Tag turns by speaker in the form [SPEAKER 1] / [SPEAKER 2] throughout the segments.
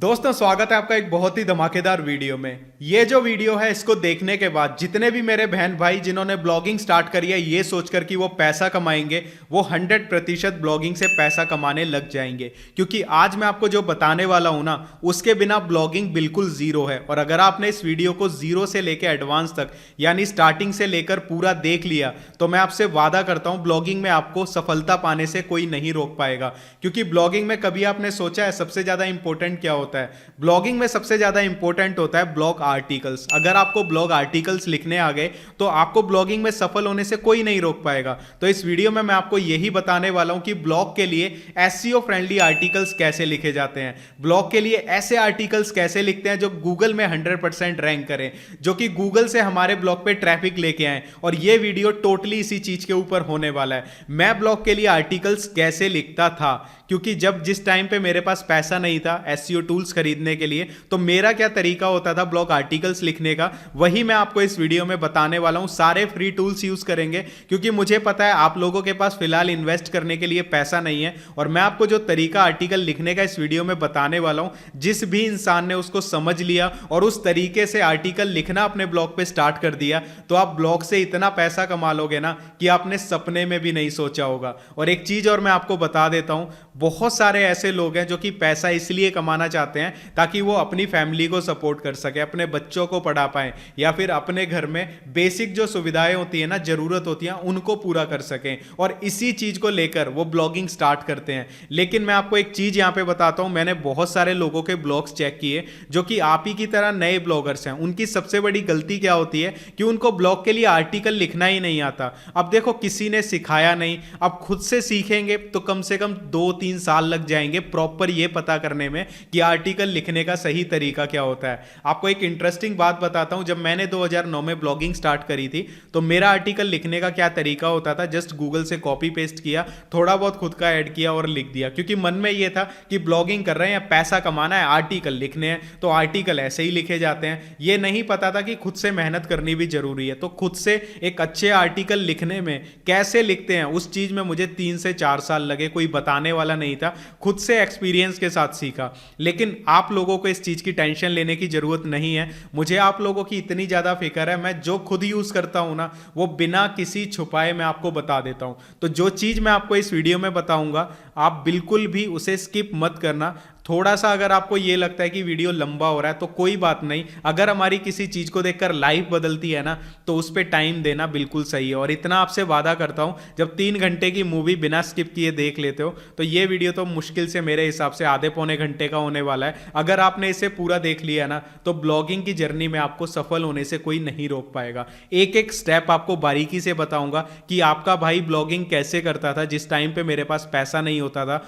[SPEAKER 1] दोस्तों स्वागत है आपका एक बहुत ही धमाकेदार वीडियो में। ये जो वीडियो है इसको देखने के बाद जितने भी मेरे बहन भाई जिन्होंने ब्लॉगिंग स्टार्ट करी है ये सोचकर कि वो पैसा कमाएंगे, वो 100% ब्लॉगिंग से पैसा कमाने लग जाएंगे। क्योंकि आज मैं आपको जो बताने वाला हूं ना, उसके बिना ब्लॉगिंग बिल्कुल जीरो है। और अगर आपने इस वीडियो को जीरो से लेकर एडवांस तक यानी स्टार्टिंग से लेकर पूरा देख लिया तो मैं आपसे वादा करता हूं ब्लॉगिंग में आपको सफलता पाने से कोई नहीं रोक पाएगा। क्योंकि ब्लॉगिंग में कभी आपने सोचा है सबसे ज्यादा इंपॉर्टेंट क्या होता है? ब्लॉगिंग में सबसे ज्यादा इंपॉर्टेंट होता है ब्लॉग आर्टिकल्स। अगर आपको ब्लॉग आर्टिकल्स लिखने आ गए तो आपको ब्लॉगिंग में सफल होने से कोई नहीं रोक पाएगा। तो इस वीडियो में मैं आपको यही बताने वाला हूं कि ब्लॉग के लिए एसईओ फ्रेंडली आर्टिकल्स कैसे लिखे जाते हैं, ब्लॉग के लिए ऐसे आर्टिकल्स कैसे लिखते हैं जो गूगल में 100% रैंक करें, जो कि गूगल से हमारे ब्लॉग पे ट्रैफिक लेके आए। और ये वीडियो टोटली इसी चीज के ऊपर होने वाला है। मैं ब्लॉग के लिए आर्टिकल्स कैसे लिखता था, क्योंकि जिस टाइम पे मेरे पास पैसा नहीं था एसईओ टूल्स खरीदने के लिए, तो मेरा क्या तरीका होता था ब्लॉग आर्टिकल्स लिखने का, वही मैं आपको इस वीडियो में बताने वाला हूं। सारे फ्री टूल्स यूज करेंगे क्योंकि मुझे पता है आप लोगों के पास फिलहाल इन्वेस्ट करने के लिए पैसा नहीं है। और मैं आपको जो तरीका आर्टिकल लिखने का इस वीडियो में बताने वाला हूं, जिस भी इंसान ने उसको समझ लिया और उस तरीके से आर्टिकल लिखना अपने ब्लॉग पे स्टार्ट कर दिया तो आप ब्लॉग से इतना पैसा कमा लोगे ना कि आपने सपने में भी नहीं सोचा होगा। और एक चीज और मैं आपको बता देता हूं, बहुत सारे ऐसे लोग हैं जो कि पैसा इसलिए कमाना चाहते हैं ताकि वो अपनी फैमिली को सपोर्ट कर सके, अपने बच्चों को पढ़ा पाए, या फिर अपने घर में बेसिक जो सुविधाएं होती है ना, जरूरत होती है, उनको पूरा कर सकें। और इसी चीज को लेकर वो ब्लॉगिंग स्टार्ट करते हैं। लेकिन मैं आपको एक चीज यहां पे बताता हूं, मैंने बहुत सारे लोगों के ब्लॉग्स चेक किए जो कि आप ही की तरह नए ब्लॉगर्स हैं। उनकी सबसे बड़ी गलती क्या होती है कि उनको ब्लॉग के लिए आर्टिकल लिखना ही नहीं आता। अब देखो, किसी ने सिखाया नहीं, अब खुद से सीखेंगे तो कम से कम 2-3 साल लग जाएंगे प्रॉपर ये पता करने में कि आर्टिकल लिखने का सही तरीका क्या होता है। आपको एक इंटरेस्टिंग बात बताता हूं, जब मैंने 2009 में ब्लॉगिंग स्टार्ट करी थी तो मेरा आर्टिकल लिखने का क्या तरीका होता था, जस्ट गूगल से कॉपी पेस्ट किया, थोड़ा बहुत खुद का ऐड किया और लिख दिया। क्योंकि मन में यह था कि ब्लॉगिंग कर रहे हैं या पैसा कमाना है, आर्टिकल लिखने हैं तो आर्टिकल ऐसे ही लिखे जाते हैं। यह नहीं पता था कि खुद से मेहनत करनी भी जरूरी है। तो खुद से एक अच्छे आर्टिकल लिखने में कैसे लिखते हैं उस चीज में मुझे 3 से 4 साल लगे। कोई बताने वाला नहीं था, खुद से एक्सपीरियंस के साथ सीखा। लेकिन आप लोगों को इस चीज की टेंशन लेने की जरूरत नहीं है। मुझे आप लोगों की इतनी ज्यादा फिक्र है, मैं जो खुद यूज करता हूं ना वो बिना किसी छुपाए मैं आपको बता देता हूं। तो जो चीज मैं आपको इस वीडियो में बताऊंगा आप बिल्कुल भी उसे स्किप मत करना। थोड़ा सा अगर आपको यह लगता है कि वीडियो लंबा हो रहा है तो कोई बात नहीं, अगर हमारी किसी चीज को देखकर लाइफ बदलती है ना तो उस पर टाइम देना बिल्कुल सही है। और इतना आपसे वादा करता हूं, जब 3 घंटे की मूवी बिना स्किप किए देख लेते हो तो यह वीडियो तो मुश्किल से मेरे हिसाब से आधे पौने घंटे का होने वाला है। अगर आपने इसे पूरा देख लिया ना तो ब्लॉगिंग की जर्नी में आपको सफल होने से कोई नहीं रोक पाएगा। एक एक स्टेप आपको बारीकी से बताऊंगा कि आपका भाई ब्लॉगिंग कैसे करता था जिस टाइम पे मेरे पास पैसा नहीं होता था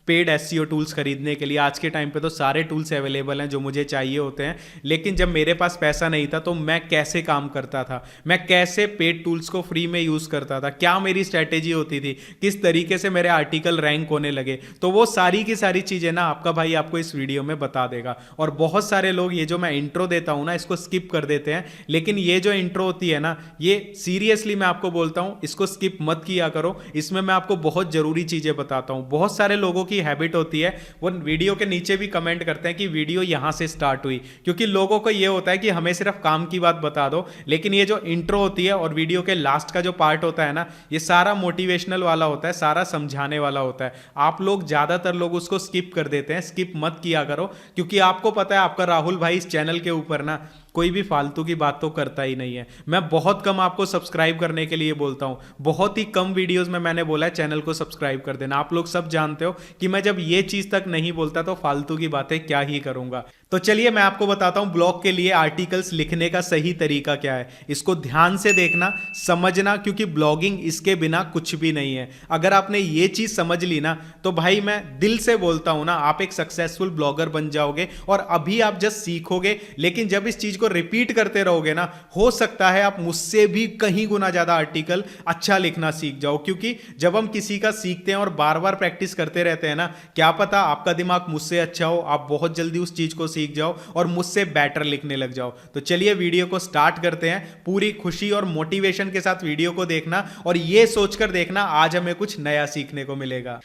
[SPEAKER 1] पेड एसईओ टूल्स खरीदने के लिए। आज के टाइम पे तो सारे टूल्स अवेलेबल हैं जो मुझे चाहिए होते हैं, लेकिन जब मेरे पास पैसा नहीं था तो मैं कैसे काम करता था, मैं कैसे पेड टूल्स को फ्री में यूज करता था, क्या मेरी स्ट्रैटेजी होती थी, किस तरीके से मेरे आर्टिकल रैंक होने लगे, तो वो सारी की सारी चीजें ना आपका भाई आपको इस वीडियो में बता देगा। और बहुत सारे लोग ये जो मैं इंट्रो देता हूं ना इसको स्किप कर देते हैं, लेकिन ये जो इंट्रो होती है ना, ये सीरियसली मैं आपको बोलता हूं इसको स्किप मत किया करो। इसमें मैं आपको बहुत जरूरी चीजें बताता हूं। बहुत सारे लोगों की हैबिट होती है वो वीडियो के नीचे भी कमेंट करते हैं कि वीडियो यहां से स्टार्ट हुई, क्योंकि लोगों को यह होता है कि हमें सिर्फ काम की बात बता दो। लेकिन ये जो इंट्रो होती है और वीडियो के लास्ट का जो पार्ट होता है ना, ये सारा मोटिवेशनल वाला होता है, सारा समझाने वाला होता है। आप लोग ज्यादातर लोग उसको स्किप कर देते हैं, स्किप मत किया करो, क्योंकि आपको पता है आपका राहुल भाई इस चैनल के ऊपर ना कोई भी फालतू की बात तो करता ही नहीं है। मैं बहुत कम आपको सब्सक्राइब करने के लिए बोलता हूं, बहुत ही कम वीडियोस में मैंने बोला है चैनल को सब्सक्राइब कर देना। आप लोग सब जानते हो कि मैं जब ये चीज तक नहीं बोलता तो फालतू की बातें क्या ही करूंगा। तो चलिए मैं आपको बताता हूं ब्लॉग के लिए आर्टिकल्स लिखने का सही तरीका क्या है। इसको ध्यान से देखना, समझना, क्योंकि ब्लॉगिंग इसके बिना कुछ भी नहीं है। अगर आपने ये चीज समझ ली ना तो भाई मैं दिल से बोलता हूं ना, आप एक सक्सेसफुल ब्लॉगर बन जाओगे। और अभी आप जस्ट सीखोगे, लेकिन जब इस चीज को रिपीट करते रहोगे ना, हो सकता है आप मुझसे भी कहीं गुना ज्यादा आर्टिकल अच्छा लिखना सीख जाओ। क्योंकि जब हम किसी का सीखते हैं और बार बार प्रैक्टिस करते रहते हैं ना, क्या पता आपका दिमाग मुझसे अच्छा हो, आप बहुत जल्दी उस चीज को सीख जाओ और मुझसे बेटर लिखने लग जाओ। तो चलिए वीडियो को स्टार्ट करते हैं। पूरी खुशी और मोटिवेशन के साथ वीडियो को देखना और यह सोचकर देखना आज हमें कुछ नया सीखने को मिलेगा।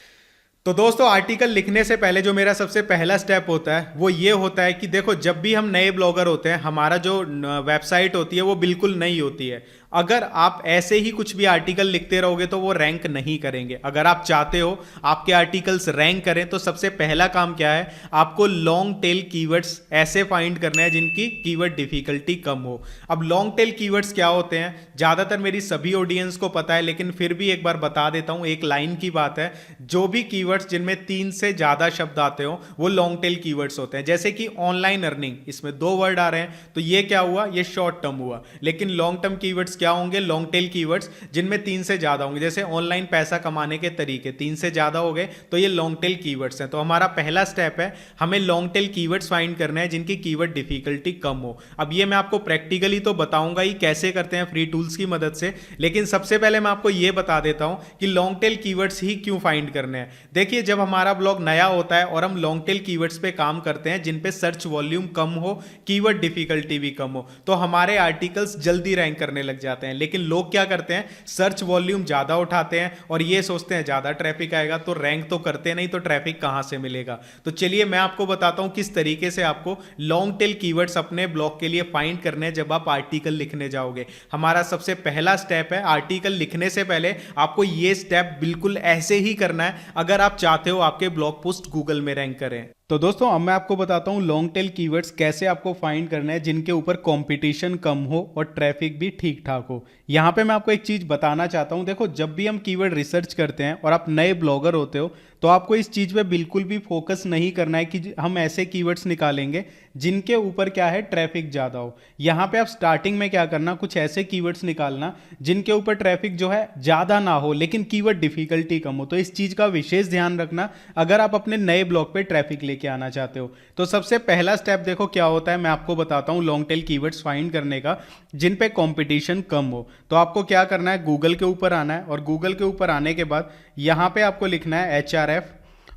[SPEAKER 1] तो दोस्तों आर्टिकल लिखने से पहले जो मेरा सबसे पहला स्टेप होता है वो ये होता है कि देखो, जब भी हम नए ब्लॉगर होते हैं, हमारा जो वेबसाइट होती है वो बिल्कुल नई होती है। अगर आप ऐसे ही कुछ भी आर्टिकल लिखते रहोगे तो वो रैंक नहीं करेंगे। अगर आप चाहते हो आपके आर्टिकल्स रैंक करें तो सबसे पहला काम क्या है, आपको लॉन्ग टेल कीवर्ड्स ऐसे फाइंड करना है जिनकी कीवर्ड डिफिकल्टी कम हो। अब लॉन्ग टेल कीवर्ड्स क्या होते हैं, ज्यादातर मेरी सभी ऑडियंस को पता है, लेकिन फिर भी एक बार बता देता हूं, एक लाइन की बात है। जो भी कीवर्ड्स जिनमें 3 से ज्यादा शब्द आते हो वो लॉन्ग टेल कीवर्ड्स होते हैं। जैसे कि ऑनलाइन अर्निंग, इसमें 2 वर्ड आ रहे हैं, तो ये क्या हुआ, ये शॉर्ट टर्म हुआ। लेकिन लॉन्ग टर्म कीवर्ड्स क्या होंगे, लॉन्ग टेल कीवर्ड्स जिनमें 3 से ज्यादा होंगे। जैसे ऑनलाइन पैसा कमाने के तरीके 3 से ज्यादा हो गए, तो ये लॉन्ग टेल कीवर्ड्स हैं। तो हमारा पहला स्टेप है, हमें लॉन्ग टेल कीवर्ड्स फाइंड करना है जिनकी कीवर्ड डिफिकल्टी कम हो। अब ये मैं आपको प्रैक्टिकली तो बताऊंगा ही कैसे करते हैं फ्री टूल्स की मदद से, लेकिन सबसे पहले मैं आपको ये बता देता हूं कि लॉन्ग टेल कीवर्ड्स ही क्यों फाइंड करने हैं। देखिए, जब हमारा ब्लॉग नया होता है और हम लॉन्ग टेल कीवर्ड्स पे काम करते हैं जिन पे सर्च वॉल्यूम कम हो, कीवर्ड डिफिकल्टी भी कम हो, तो हमारे आर्टिकल्स जल्दी रैंक करने लग जाते हैं। लेकिन लोग क्या करते हैं, सर्च वॉल्यूम ज्यादा उठाते हैं और ये सोचते हैं ज्यादा ट्रैफिक आएगा तो रैंक तो करते नहीं, तो ट्रैफिक कहां से मिलेगा। तो चलिए मैं आपको बताता हूं किस तरीके से आपको लॉन्ग टेल कीवर्ड्स अपने ब्लॉग के लिए फाइंड करने हैं जब आप आर्टिकल लिखने जाओगे। हमारा सबसे पहला स्टेप है, आर्टिकल लिखने से पहले आपको ये स्टेप बिल्कुल ऐसे ही करना है अगर आप चाहते हो आपके ब्लॉग पोस्ट गूगल में रैंक करें। तो दोस्तों अब मैं आपको बताता हूं लॉन्ग टेल कीवर्ड्स कैसे आपको फाइंड करना है जिनके ऊपर कंपटीशन कम हो और ट्रैफिक भी ठीक ठाक हो। यहां पे मैं आपको एक चीज बताना चाहता हूं, देखो जब भी हम कीवर्ड रिसर्च करते हैं और आप नए ब्लॉगर होते हो तो आपको इस चीज पे बिल्कुल भी फोकस नहीं करना है कि हम ऐसे कीवर्ड्स निकालेंगे जिनके ऊपर क्या है, ट्रैफिक ज्यादा हो। यहां पे आप स्टार्टिंग में क्या करना, कुछ ऐसे कीवर्ड्स निकालना जिनके ऊपर ट्रैफिक जो है ज्यादा ना हो लेकिन कीवर्ड डिफिकल्टी कम हो। तो इस चीज का विशेष ध्यान रखना अगर आप अपने नए ब्लॉग पे ट्रैफिक लेके आना चाहते हो। तो सबसे पहला स्टेप देखो क्या होता है, मैं आपको बताता हूं लॉन्ग टेल कीवर्ड्स फाइंड करने का जिन पे कंपटीशन कम हो। तो आपको क्या करना है, गूगल के ऊपर आना है और गूगल के ऊपर आने के बाद यहां पे आपको लिखना है HRF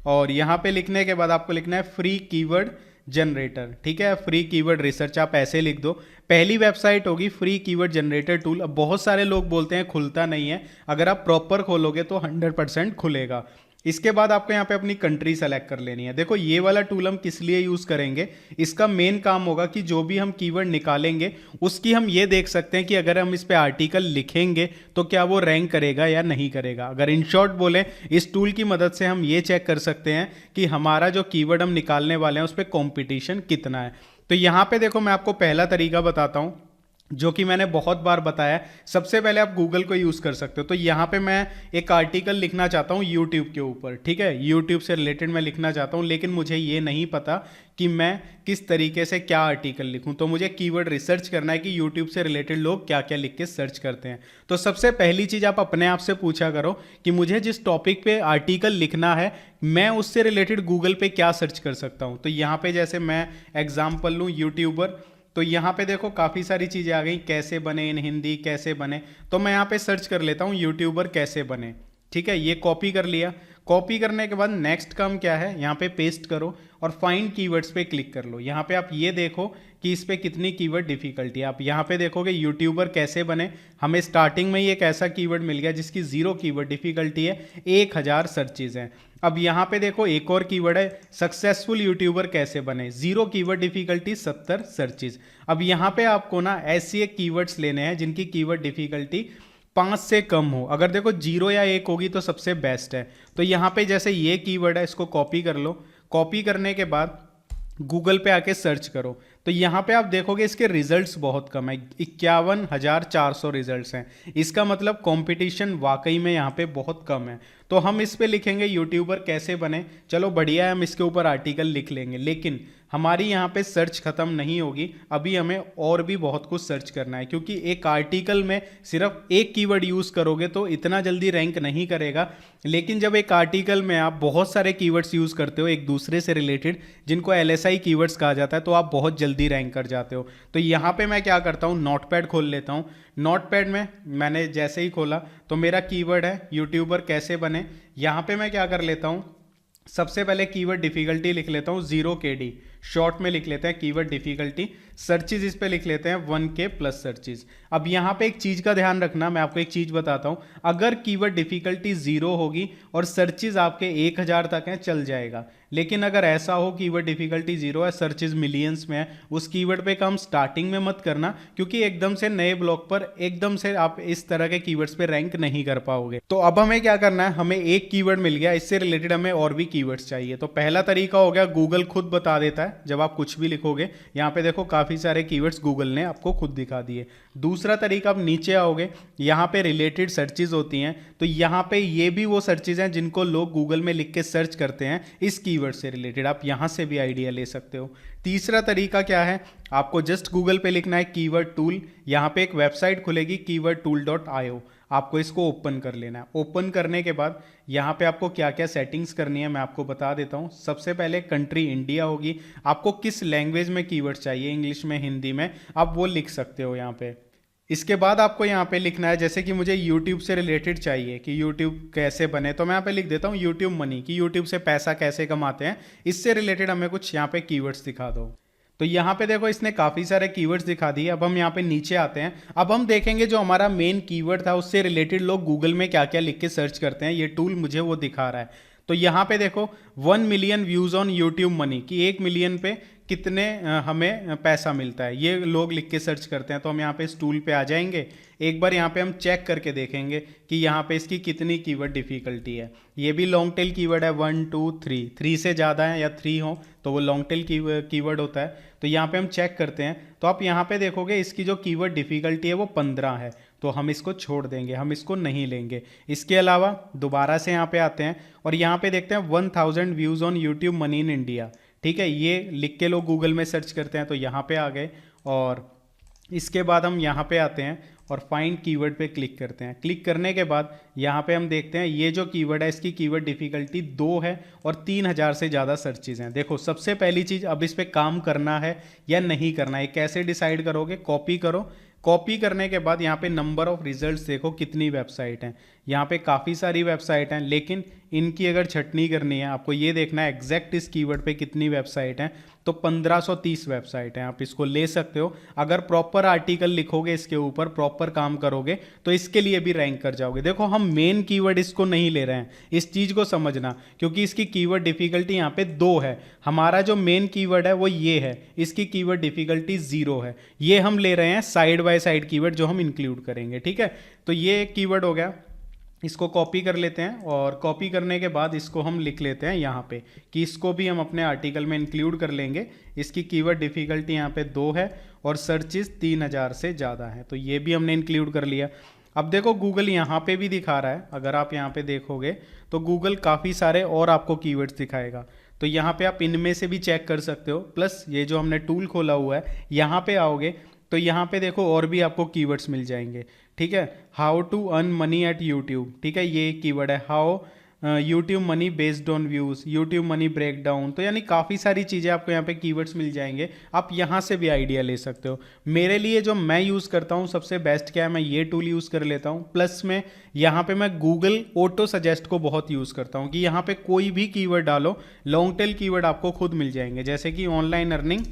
[SPEAKER 1] और यहां पे लिखने के बाद आपको लिखना है फ्री कीवर्ड जनरेटर। ठीक है, फ्री कीवर्ड रिसर्च आप ऐसे लिख दो। पहली वेबसाइट होगी फ्री कीवर्ड जनरेटर टूल। अब बहुत सारे लोग बोलते हैं खुलता नहीं है, अगर आप प्रॉपर खोलोगे तो 100% खुलेगा। इसके बाद आपको यहाँ पे अपनी कंट्री सेलेक्ट कर लेनी है। देखो ये वाला टूल हम किस लिए यूज करेंगे, इसका मेन काम होगा कि जो भी हम कीवर्ड निकालेंगे उसकी हम ये देख सकते हैं कि अगर हम इस पे आर्टिकल लिखेंगे तो क्या वो रैंक करेगा या नहीं करेगा। अगर इन शॉर्ट बोले, इस टूल की मदद से हम ये चेक कर सकते हैं कि हमारा जो कीवर्ड हम निकालने वाले हैं उस पर कॉम्पिटिशन कितना है। तो यहाँ पे देखो मैं आपको पहला तरीका बताता हूँ जो कि मैंने बहुत बार बताया। सबसे पहले आप गूगल को यूज़ कर सकते हो। तो यहाँ पे मैं एक आर्टिकल लिखना चाहता हूँ यूट्यूब के ऊपर, ठीक है, यूट्यूब से रिलेटेड मैं लिखना चाहता हूँ, लेकिन मुझे ये नहीं पता कि मैं किस तरीके से क्या आर्टिकल लिखूं। तो मुझे कीवर्ड रिसर्च करना है कि यूट्यूब से रिलेटेड लोग क्या क्या लिख के सर्च करते हैं। तो सबसे पहली चीज़ आप अपने आप से पूछा करो कि मुझे जिस टॉपिक पे आर्टिकल लिखना है मैं उससे रिलेटेड गूगल पे क्या सर्च कर सकता हूँ। तो यहाँ पे जैसे मैं एग्जाम्पल लूँ यूट्यूबर, तो यहाँ पे देखो काफ़ी सारी चीज़ें आ गई, कैसे बने इन हिंदी, कैसे बने। तो मैं यहाँ पे सर्च कर लेता हूँ यूट्यूबर कैसे बने। ठीक है, ये कॉपी कर लिया। कॉपी करने के बाद नेक्स्ट काम क्या है, यहाँ पे पेस्ट करो और फाइंड कीवर्ड्स पे क्लिक कर लो। यहाँ पे आप ये देखो कि इस पे कितनी कीवर्ड डिफिकल्टी है। आप यहाँ पे देखोगे यूट्यूबर कैसे बने, हमें स्टार्टिंग में ही एक ऐसा कीवर्ड मिल गया जिसकी 0 कीवर्ड डिफिकल्टी है, 1000 सर्चेज हैं। अब यहाँ पे देखो एक और कीवर्ड है सक्सेसफुल यूट्यूबर कैसे बने, 0 कीवर्ड डिफिकल्टी 70 सर्चेज। अब यहाँ पे आपको ना ऐसी एक कीवर्ड्स लेने हैं जिनकी कीवर्ड डिफिकल्टी 5 से कम हो। अगर देखो 0 या 1 होगी तो सबसे बेस्ट है। तो यहाँ पे जैसे ये कीवर्ड है, इसको कॉपी कर लो। कॉपी करने के बाद गूगल पे आके सर्च करो। तो यहाँ पे आप देखोगे इसके रिजल्ट्स बहुत कम है, 51,400 रिजल्ट्स हैं। इसका मतलब कंपटीशन वाकई में यहाँ पे बहुत कम है। तो हम इस पे लिखेंगे यूट्यूबर कैसे बने, चलो बढ़िया है, हम इसके ऊपर आर्टिकल लिख लेंगे। लेकिन हमारी यहाँ पे सर्च खत्म नहीं होगी, अभी हमें और भी बहुत कुछ सर्च करना है, क्योंकि एक आर्टिकल में सिर्फ एक कीवर्ड यूज़ करोगे तो इतना जल्दी रैंक नहीं करेगा। लेकिन जब एक आर्टिकल में आप बहुत सारे कीवर्ड्स यूज़ करते हो एक दूसरे से रिलेटेड, जिनको LSI कीवर्ड्स कहा जाता है, तो आप बहुत जल्दी रैंक कर जाते हो। तो यहाँ पे मैं क्या करता हूँ, नोटपैड खोल लेता हूँ। नोटपैड में मैंने जैसे ही खोला तो मेरा कीवर्ड है यूट्यूबर कैसे बने। यहाँ पे मैं क्या कर लेता हूँ, सबसे पहले कीवर्ड डिफिकल्टी लिख लेता हूँ 0 KD। शॉर्ट में लिख लेते हैं कीवर्ड डिफिकल्टी, सर्चेज इस पे लिख लेते हैं 1K प्लस सर्चेज। अब यहाँ पे एक चीज़ का ध्यान रखना, मैं आपको एक चीज़ बताता हूँ, अगर कीवर्ड डिफिकल्टी 0 होगी और सर्चेज आपके 1000 तक हैं चल जाएगा, लेकिन अगर ऐसा हो कीवर्ड डिफिकल्टी 0 है, सर्चेज मिलियंस में है, उस कीवर्ड पे काम स्टार्टिंग में मत करना, क्योंकि एकदम से नए ब्लॉग पर एकदम से आप इस तरह के कीवर्ड्स पे रैंक नहीं कर पाओगे। तो अब हमें क्या करना है, हमें एक कीवर्ड मिल गया, इससे रिलेटेड हमें और भी कीवर्ड्स चाहिए। तो पहला तरीका हो गया, गूगल खुद बता देता है जब आप कुछ भी लिखोगे, यहाँ पे देखो काफ़ी सारे कीवर्ड्स गूगल ने आपको खुद दिखा दिए। दूसरा तरीका, आप नीचे आओगे, यहाँ पे रिलेटेड सर्चेज होती हैं, तो यहाँ पे ये भी वो सर्चेज हैं जिनको लोग गूगल में लिख के सर्च करते हैं इस कीवर्ड से रिलेटेड, आप यहाँ से भी आइडिया ले सकते हो। तीसरा तरीका क्या है, आपको जस्ट गूगल पे लिखना है कीवर्ड टूल, यहाँ पे एक वेबसाइट खुलेगी keywordtool.io, आपको इसको ओपन कर लेना है। ओपन करने के बाद यहाँ पे आपको क्या क्या सेटिंग्स करनी है मैं आपको बता देता हूँ। सबसे पहले कंट्री इंडिया होगी, आपको किस लैंग्वेज में कीवर्ड चाहिए, इंग्लिश में, हिंदी में, आप वो लिख सकते हो यहाँ पे। इसके बाद आपको यहाँ पे लिखना है, जैसे कि मुझे YouTube से रिलेटेड चाहिए कि YouTube कैसे बने, तो मैं यहाँ पे लिख देता हूँ YouTube मनी, कि YouTube से पैसा कैसे कमाते हैं, इससे रिलेटेड हमें कुछ यहाँ पे कीवर्ड्स दिखा दो। तो यहाँ पे देखो इसने काफ़ी सारे कीवर्ड्स दिखा दिए। अब हम यहाँ पे नीचे आते हैं, अब हम देखेंगे जो हमारा मेन कीवर्ड था उससे रिलेटेड लोग गूगल में क्या क्या लिख के सर्च करते हैं, ये टूल मुझे वो दिखा रहा है। तो यहाँ पे देखो 1 million views on YouTube money, कि 1 मिलियन पे कितने हमें पैसा मिलता है, ये लोग लिख के सर्च करते हैं। तो हम यहाँ पे इस टूल पे आ जाएंगे, एक बार यहाँ पे हम चेक करके देखेंगे कि यहाँ पे इसकी कितनी कीवर्ड डिफिकल्टी है। ये भी लॉन्ग टेल कीवर्ड है, 1 2 3, 3 से ज़्यादा है या 3 हो तो वो लॉन्ग टेल कीवर्ड होता है। तो यहाँ पे हम चेक करते हैं, तो आप यहाँ पे देखोगे इसकी जो कीवर्ड डिफिकल्टी है वो 15 है, तो हम इसको छोड़ देंगे, हम इसको नहीं लेंगे। इसके अलावा दोबारा से यहाँ पे आते हैं और यहाँ पे देखते हैं 1000 views on YouTube money in India, ठीक है, ये लिख के लोग गूगल में सर्च करते हैं, तो यहाँ पे आ गए। और इसके बाद हम यहाँ पे आते हैं और फाइंड कीवर्ड पे क्लिक करते हैं। क्लिक करने के बाद यहाँ पे हम देखते हैं ये जो कीवर्ड है इसकी कीवर्ड डिफिकल्टी 2 है और 3000 से ज़्यादा सर्चेज हैं। देखो सबसे पहली चीज़, अब इस पे काम करना है या नहीं करना है, कैसे डिसाइड करोगे, कॉपी करो। कॉपी करने के बाद यहाँ पे नंबर ऑफ रिजल्ट्स देखो कितनी वेबसाइट हैं, यहाँ पे काफ़ी सारी वेबसाइट हैं, लेकिन इनकी अगर छटनी करनी है आपको ये देखना है एग्जैक्ट इस कीवर्ड पे कितनी वेबसाइट हैं, तो 1530 वेबसाइट हैं, आप इसको ले सकते हो। अगर प्रॉपर आर्टिकल लिखोगे इसके ऊपर, प्रॉपर काम करोगे तो इसके लिए भी रैंक कर जाओगे। देखो हम मेन कीवर्ड इसको नहीं ले रहे हैं, इस चीज़ को समझना, क्योंकि इसकी कीवर्ड डिफिकल्टी यहाँ पे 2 है, हमारा जो मेन कीवर्ड है वो ये है, इसकी कीवर्ड डिफिकल्टी 0 है। ये हम ले रहे हैं साइड बाय साइड कीवर्ड जो हम इंक्लूड करेंगे, ठीक है। तो ये एक कीवर्ड हो गया, इसको कॉपी कर लेते हैं और कॉपी करने के बाद इसको हम लिख लेते हैं यहाँ पे कि इसको भी हम अपने आर्टिकल में इंक्लूड कर लेंगे। इसकी कीवर्ड डिफिकल्टी यहाँ पे 2 है और सर्चेस 3000 से ज़्यादा है, तो ये भी हमने इंक्लूड कर लिया। अब देखो गूगल यहाँ पे भी दिखा रहा है, अगर आप यहाँ पे देखोगे तो गूगल काफ़ी सारे और आपको कीवर्ड्स दिखाएगा, तो यहाँ पे आप इनमें से भी चेक कर सकते हो। प्लस ये जो हमने टूल खोला हुआ है यहाँ पे आओगे तो यहाँ पे देखो और भी आपको कीवर्ड्स मिल जाएंगे, ठीक है। How to earn money at YouTube, ठीक है, ये कीवर्ड है। How YouTube money based on views, YouTube money break down, तो यानी काफ़ी सारी चीज़ें आपको यहाँ पे कीवर्ड्स मिल जाएंगे, आप यहाँ से भी आइडिया ले सकते हो। मेरे लिए जो मैं यूज़ करता हूँ सबसे बेस्ट क्या है, मैं ये टूल यूज़ कर लेता हूँ। प्लस में यहाँ पे मैं गूगल ऑटो सजेस्ट को बहुत यूज़ करता हूँ कि यहाँ पे कोई भी कीवर्ड डालो, लॉन्ग टेल कीवर्ड आपको खुद मिल जाएंगे। जैसे कि ऑनलाइन अर्निंग,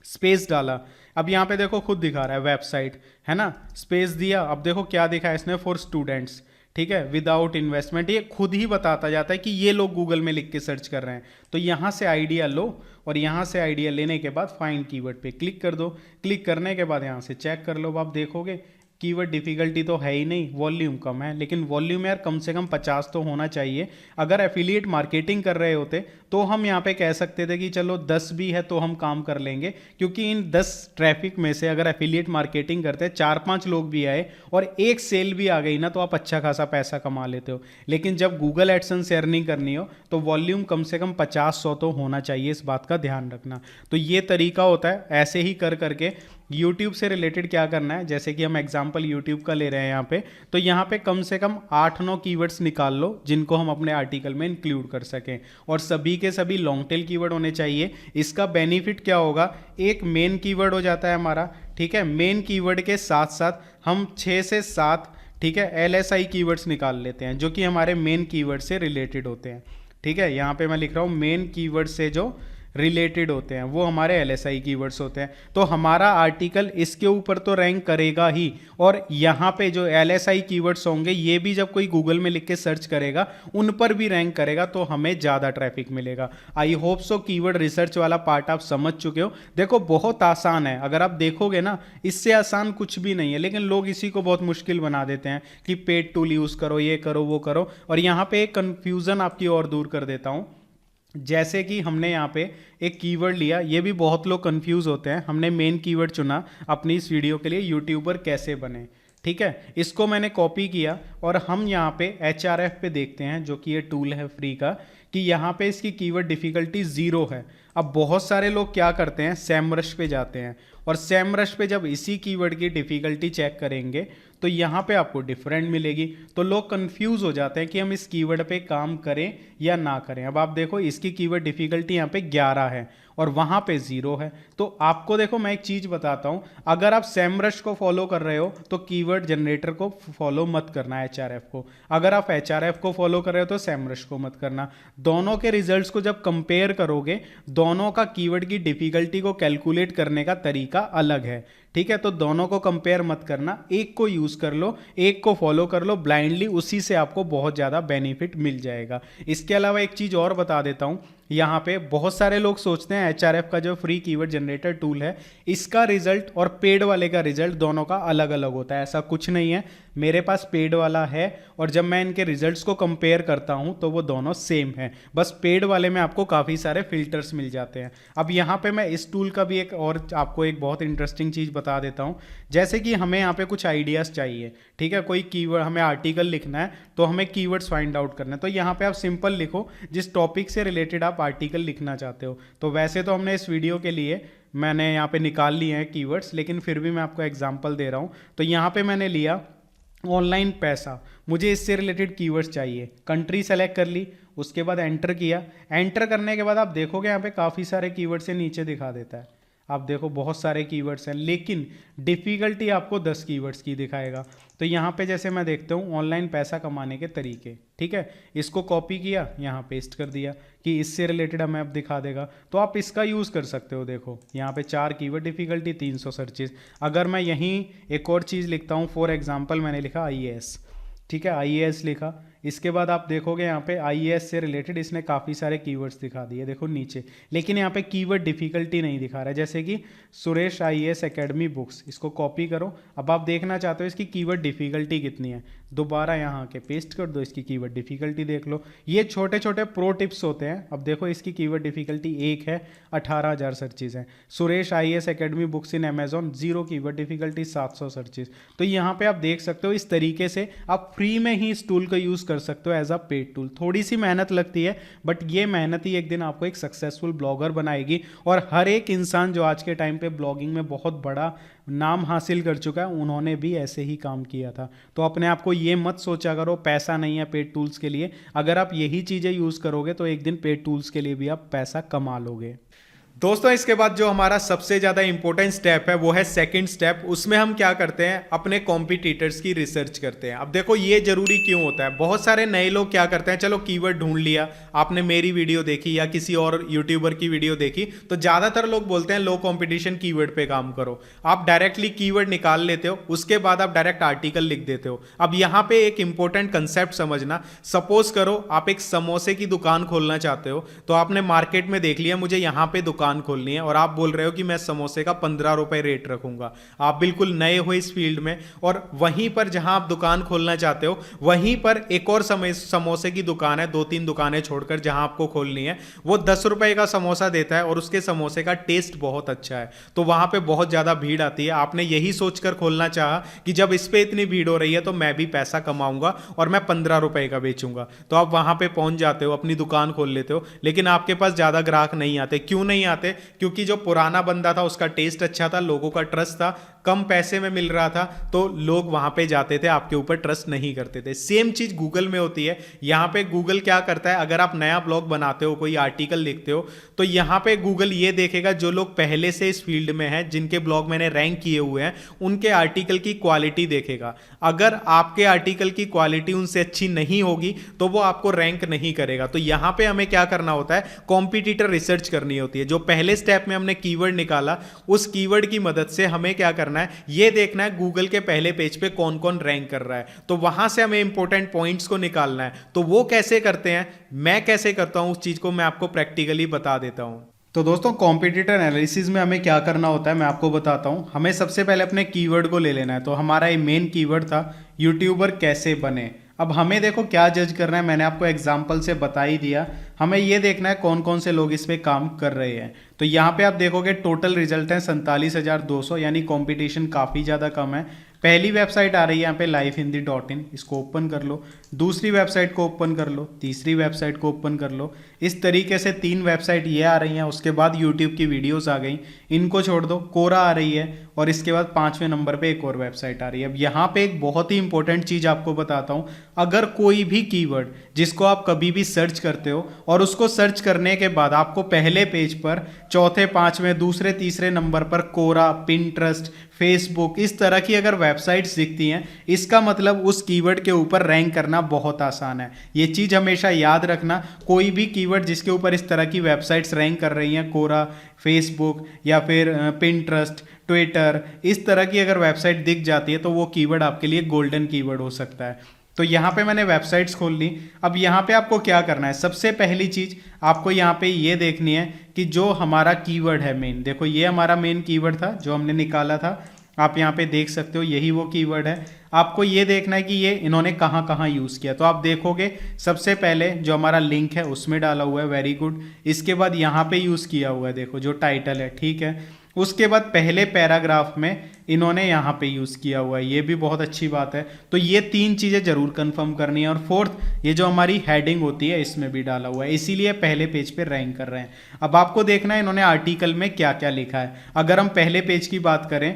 [SPEAKER 1] स्पेस डाला, अब यहाँ पे देखो खुद दिखा रहा है वेबसाइट, है ना, स्पेस दिया, अब देखो क्या दिखा है इसने, फॉर स्टूडेंट्स, ठीक है, विदाउट इन्वेस्टमेंट, ये खुद ही बताता जाता है कि ये लोग गूगल में लिख के सर्च कर रहे हैं। तो यहाँ से आइडिया लो और यहाँ से आइडिया लेने के बाद फाइंड कीवर्ड पे क्लिक कर दो। क्लिक करने के बाद यहाँ से चेक कर लो, आप देखोगे कीवर्ड डिफिकल्टी तो है ही नहीं, वॉल्यूम कम है, लेकिन वॉल्यूम यार कम से कम 50 तो होना चाहिए। अगर एफिलिएट मार्केटिंग कर रहे होते तो हम यहाँ पे कह सकते थे कि चलो 10 भी है तो हम काम कर लेंगे, क्योंकि इन 10 ट्रैफिक में से अगर एफिलिएट मार्केटिंग करते 4-5 लोग भी आए और एक सेल भी आ गई ना, तो आप अच्छा खासा पैसा कमा लेते हो। लेकिन जब गूगल एडसेंस से अर्निंग करनी हो तो वॉल्यूम कम से कम 50-100 तो होना चाहिए, इस बात का ध्यान रखना। तो ये तरीका होता है, ऐसे ही कर करके YouTube से रिलेटेड क्या करना है, जैसे कि हम एग्जांपल YouTube का ले रहे हैं यहाँ पे, तो यहाँ पे कम से कम 8-9 कीवर्ड्स निकाल लो जिनको हम अपने आर्टिकल में इंक्लूड कर सकें, और सभी के सभी लॉन्ग टेल कीवर्ड होने चाहिए। इसका बेनिफिट क्या होगा, एक मेन कीवर्ड हो जाता है हमारा, ठीक है। मेन कीवर्ड के साथ साथ हम 6 से 7, ठीक है, LSI कीवर्ड्स निकाल लेते हैं जो कि हमारे मेन कीवर्ड से रिलेटेड होते हैं, ठीक है। यहाँ पे मैं लिख रहा हूँ मेन कीवर्ड से जो रिलेटेड होते हैं, वो हमारे LSI कीवर्ड्स होते हैं। तो हमारा आर्टिकल इसके ऊपर तो रैंक करेगा ही, और यहाँ पे जो LSI कीवर्ड्स होंगे ये भी जब कोई गूगल में लिख के सर्च करेगा उन पर भी रैंक करेगा, तो हमें ज़्यादा ट्रैफिक मिलेगा। I hope so keyword research वाला पार्ट आप समझ चुके हो। देखो बहुत आसान है, अगर आप देखोगे ना इससे आसान कुछ भी नहीं है, लेकिन लोग इसी को बहुत मुश्किल बना देते हैं कि पेड टूल यूज़ करो, ये करो, वो करो। और यहाँ पे एक कंफ्यूजन आपकी और दूर कर देता हूँ। जैसे कि हमने यहाँ पे एक कीवर्ड लिया, ये भी बहुत लोग कंफ्यूज होते हैं। हमने मेन कीवर्ड चुना अपनी इस वीडियो के लिए, यूट्यूबर कैसे बने, ठीक है। इसको मैंने कॉपी किया और हम यहाँ पे HRF पे देखते हैं, जो कि ये टूल है फ्री का, कि यहाँ पे इसकी कीवर्ड डिफिकल्टी 0 है। अब बहुत सारे लोग क्या करते हैं, SEMrush पे जाते हैं, और SEMrush पे जब इसी कीवर्ड की डिफिकल्टी चेक करेंगे तो यहाँ पे आपको डिफरेंट मिलेगी। तो लोग कंफ्यूज हो जाते हैं कि हम इस कीवर्ड पे काम करें या ना करें। अब आप देखो इसकी कीवर्ड डिफिकल्टी यहाँ पे 11 है और वहाँ पे 0 है। तो आपको देखो मैं एक चीज़ बताता हूँ, अगर आप SEMrush को फॉलो कर रहे हो तो कीवर्ड जनरेटर को फॉलो मत करना, HRF को। अगर आप HRF को फॉलो कर रहे हो तो SEMrush को मत करना। दोनों के रिजल्ट्स को जब कंपेयर करोगे, दोनों का कीवर्ड की डिफिकल्टी को कैलकुलेट करने का तरीका अलग है, ठीक है। तो दोनों को कंपेयर मत करना, एक को यूज कर लो, एक को फॉलो कर लो ब्लाइंडली, उसी से आपको बहुत ज़्यादा बेनिफिट मिल जाएगा। इसके अलावा एक चीज़ और बता देता हूँ, यहाँ पे बहुत सारे लोग सोचते हैं HRF का जो फ्री कीवर्ड जनरेटर टूल है, इसका रिजल्ट और पेड वाले का रिजल्ट दोनों का अलग अलग होता है। ऐसा कुछ नहीं है, मेरे पास पेड वाला है और जब मैं इनके रिजल्ट्स को कंपेयर करता हूँ तो वो दोनों सेम है, बस पेड वाले में आपको काफ़ी सारे फिल्टर्स मिल जाते हैं। अब यहाँ पे मैं इस टूल का भी एक और आपको एक बहुत इंटरेस्टिंग चीज़ बता देता हूँ। जैसे कि हमें यहाँ पे कुछ आइडियाज़ चाहिए, ठीक है, कोई कीवर्ड, हमें आर्टिकल लिखना है तो हमें कीवर्ड्स फाइंड आउट करना है। तो यहाँ पे आप सिंपल लिखो जिस टॉपिक से रिलेटेड आप आर्टिकल लिखना चाहते हो। तो वैसे तो हमने इस वीडियो के लिए मैंने यहाँ पे निकाल लिए हैं कीवर्ड्स, लेकिन फिर भी मैं आपको एग्जांपल दे रहा हूँ। तो यहाँ पे मैंने लिया ऑनलाइन पैसा, मुझे इससे रिलेटेड कीवर्ड्स चाहिए, कंट्री सेलेक्ट कर ली, उसके बाद एंटर किया। एंटर करने के बाद आप देखोगे यहाँ पे काफ़ी सारे कीवर्ड से नीचे दिखा देता है। आप देखो बहुत सारे कीवर्ड्स हैं, लेकिन डिफ़िकल्टी आपको 10 कीवर्ड्स की दिखाएगा। तो यहाँ पे जैसे मैं देखता हूँ ऑनलाइन पैसा कमाने के तरीके, ठीक है, इसको कॉपी किया, यहाँ पेस्ट कर दिया कि इससे रिलेटेड हमें अब दिखा देगा। तो आप इसका यूज़ कर सकते हो। देखो यहाँ पे 4 कीवर्ड डिफ़िकल्टी, 300 सर्चेज। अगर मैं यहीं एक और चीज़ लिखता हूँ, फॉर एग्जाम्पल मैंने लिखा IAS, ठीक है, IAS लिखा, इसके बाद आप देखोगे यहाँ पे IAS से रिलेटेड इसने काफ़ी सारे कीवर्ड्स दिखा दिए, देखो नीचे, लेकिन यहाँ पे कीवर्ड डिफ़िकल्टी नहीं दिखा रहा है। जैसे कि सुरेश IAS एकेडमी बुक्स, इसको कॉपी करो। अब आप देखना चाहते हो इसकी कीवर्ड डिफ़िकल्टी कितनी है, दोबारा यहाँ के पेस्ट कर दो, इसकी कीवर्ड डिफ़िकल्टी देख लो। ये छोटे छोटे प्रो टिप्स होते हैं। अब देखो इसकी कीवर्ड डिफ़िकल्टी 1 है, 18,000 सर्चेज हैं। सुरेश IAS एकेडमी बुक्स इन अमेजॉन, 0 कीवर्ड डिफ़िकल्टी, 700 सर्चेज। तो यहाँ पे आप देख सकते हो इस तरीके से आप फ्री में ही इस टूल का यूज़ कर सकते हो एज अ पेड टूल। थोड़ी सी मेहनत लगती है, बट ये मेहनत ही एक दिन आपको एक सक्सेसफुल ब्लॉगर बनाएगी। और हर एक इंसान जो आज के टाइम पे ब्लॉगिंग में बहुत बड़ा नाम हासिल कर चुका है, उन्होंने भी ऐसे ही काम किया था। तो अपने आप को ये मत सोचा करो पैसा नहीं है पेड टूल्स के लिए। अगर आप यही चीज़ें यूज़ करोगे तो एक दिन पेड टूल्स के लिए भी आप पैसा कमा लोगे। दोस्तों इसके बाद जो हमारा सबसे ज़्यादा इंपॉर्टेंट स्टेप है वो है सेकंड स्टेप। उसमें हम क्या करते हैं, अपने कॉम्पिटिटर्स की रिसर्च करते हैं। अब देखो ये जरूरी क्यों होता है, बहुत सारे नए लोग क्या करते हैं, चलो कीवर्ड ढूंढ लिया, आपने मेरी वीडियो देखी या किसी और यूट्यूबर की वीडियो देखी, तो ज़्यादातर लोग बोलते हैं लो कॉम्पिटिशन कीवर्ड पे काम करो। आप डायरेक्टली कीवर्ड निकाल लेते हो, उसके बाद आप डायरेक्ट आर्टिकल लिख देते हो। अब यहाँ पे एक इंपॉर्टेंट कंसेप्ट समझना, सपोज करो आप एक समोसे की दुकान खोलना चाहते हो, तो आपने मार्केट में देख लिया मुझे यहाँ पे दुकान खोलनी है और आप बोल रहे हो कि मैं समोसे का 15 रुपए रेट रखूंगा। आप बिल्कुल नए हो इस फील्ड में, और वहीं पर जहां आप दुकान खोलना चाहते हो वहीं पर एक और समोसे की दुकान है, 2-3 दुकानें छोड़कर जहां आपको खोलनी है, वो 10 रुपए का समोसा देता है और उसके समोसे का टेस्ट बहुत अच्छा है। तो वहां पे बहुत ज्यादा भीड़ आती है। आपने यही सोचकर खोलना चाहा कि जब इस पे इतनी भीड़ हो रही है तो मैं भी पैसा कमाऊंगा और मैं 15 रुपए का बेचूंगा। तो आप वहां पे पहुंच जाते हो, अपनी दुकान खोल लेते हो, लेकिन आपके पास ज्यादा ग्राहक नहीं आते। क्यों नहीं आते, क्योंकि जो पुराना बंदा था उसका टेस्ट अच्छा था, लोगों का ट्रस्ट था, कम पैसे में मिल रहा था, तो लोग वहां पे जाते थे, आपके ऊपर ट्रस्ट नहीं करते थे। सेम चीज गूगल में होती है। यहाँ पे गूगल क्या करता है, अगर आप नया ब्लॉग बनाते हो, कोई आर्टिकल लिखते हो, तो यहाँ पे गूगल ये देखेगा जो लोग पहले से इस फील्ड में हैं, जिनके ब्लॉग मैंने रैंक किए हुए हैं, उनके आर्टिकल की क्वालिटी देखेगा। अगर आपके आर्टिकल की क्वालिटी उनसे अच्छी नहीं होगी तो वो आपको रैंक नहीं करेगा। तो यहाँ पे हमें क्या करना होता है, कॉम्पिटिटर रिसर्च करनी होती है। जो पहले स्टेप में हमने कीवर्ड निकाला, उस कीवर्ड की मदद से हमें क्या करना है, ये देखना है गूगल के पहले पेज पे कौन कौन रैंक कर रहा है, तो वहां से हमें इंपॉर्टेंट पॉइंट्स को निकालना है। तो वो कैसे करते हैं, मैं कैसे करता हूं, उस चीज को मैं आपको प्रैक्टिकली बता देता हूं। तो दोस्तों, कॉम्पिटिटर एनालिसिस में हमें क्या करना होता है मैं आपको बताता हूं। हमें सबसे पहले अपने कीवर्ड को ले लेना है। तो हमारा ये मेन कीवर्ड था, यूट्यूबर कैसे बने। अब हमें देखो क्या जज करना है, मैंने आपको एग्जाम्पल से बता ही दिया। हमें ये देखना है कौन कौन से लोग इस पे काम कर रहे हैं। तो यहाँ पे आप देखोगे टोटल रिजल्ट है 47,200, यानी कंपटीशन काफ़ी ज़्यादा कम है। पहली वेबसाइट आ रही है यहाँ पे livehindi.in, इसको ओपन कर लो। दूसरी वेबसाइट को ओपन कर लो, तीसरी वेबसाइट को ओपन कर लो। इस तरीके से 3 वेबसाइट ये आ रही हैं। उसके बाद यूट्यूब की वीडियोस आ गई, इनको छोड़ दो। कोरा आ रही है, और इसके बाद 5वें नंबर पे एक और वेबसाइट आ रही है। अब यहाँ पे एक बहुत ही इंपॉर्टेंट चीज़ आपको बताता हूँ। अगर कोई भी कीवर्ड जिसको आप कभी भी सर्च करते हो, और उसको सर्च करने के बाद आपको पहले पेज पर, चौथे, 5वें, दूसरे, तीसरे नंबर पर कोरा, पिंटरेस्ट, फेसबुक, इस तरह की अगर वेबसाइट्स दिखती हैं, इसका मतलब उस कीवर्ड के ऊपर रैंक करना बहुत आसान है। ये चीज़ हमेशा याद रखना। कोई भी कीवर्ड जिसके ऊपर इस तरह की वेबसाइट्स रैंक कर रही हैं, कोरा, फेसबुक या फिर पिंटरेस्ट, ट्विटर, इस तरह की अगर वेबसाइट दिख जाती है तो वो कीवर्ड आपके लिए गोल्डन कीवर्ड हो सकता है। तो यहाँ पे मैंने वेबसाइट्स खोल ली। अब यहाँ पे आपको क्या करना है, सबसे पहली चीज़ आपको यहाँ पे ये देखनी है कि जो हमारा कीवर्ड है मेन, देखो ये हमारा मेन कीवर्ड था जो हमने निकाला था। आप यहाँ पे देख सकते हो, यही वो कीवर्ड है। आपको ये देखना है कि ये इन्होंने कहाँ कहाँ यूज़ किया। तो आप देखोगे सबसे पहले जो हमारा लिंक है उसमें डाला हुआ है, वेरी गुड। इसके बाद यहाँ पे यूज़ किया हुआ है, देखो जो टाइटल है, ठीक है। उसके बाद पहले पैराग्राफ में इन्होंने यहाँ पे यूज़ किया हुआ है, ये भी बहुत अच्छी बात है। तो ये 3 चीज़ें जरूर कंफर्म करनी है। और फोर्थ, ये जो हमारी हेडिंग होती है इसमें भी डाला हुआ है, इसीलिए पहले पेज पे रैंक कर रहे हैं। अब आपको देखना है इन्होंने आर्टिकल में क्या क्या लिखा है। अगर हम पहले पेज की बात करें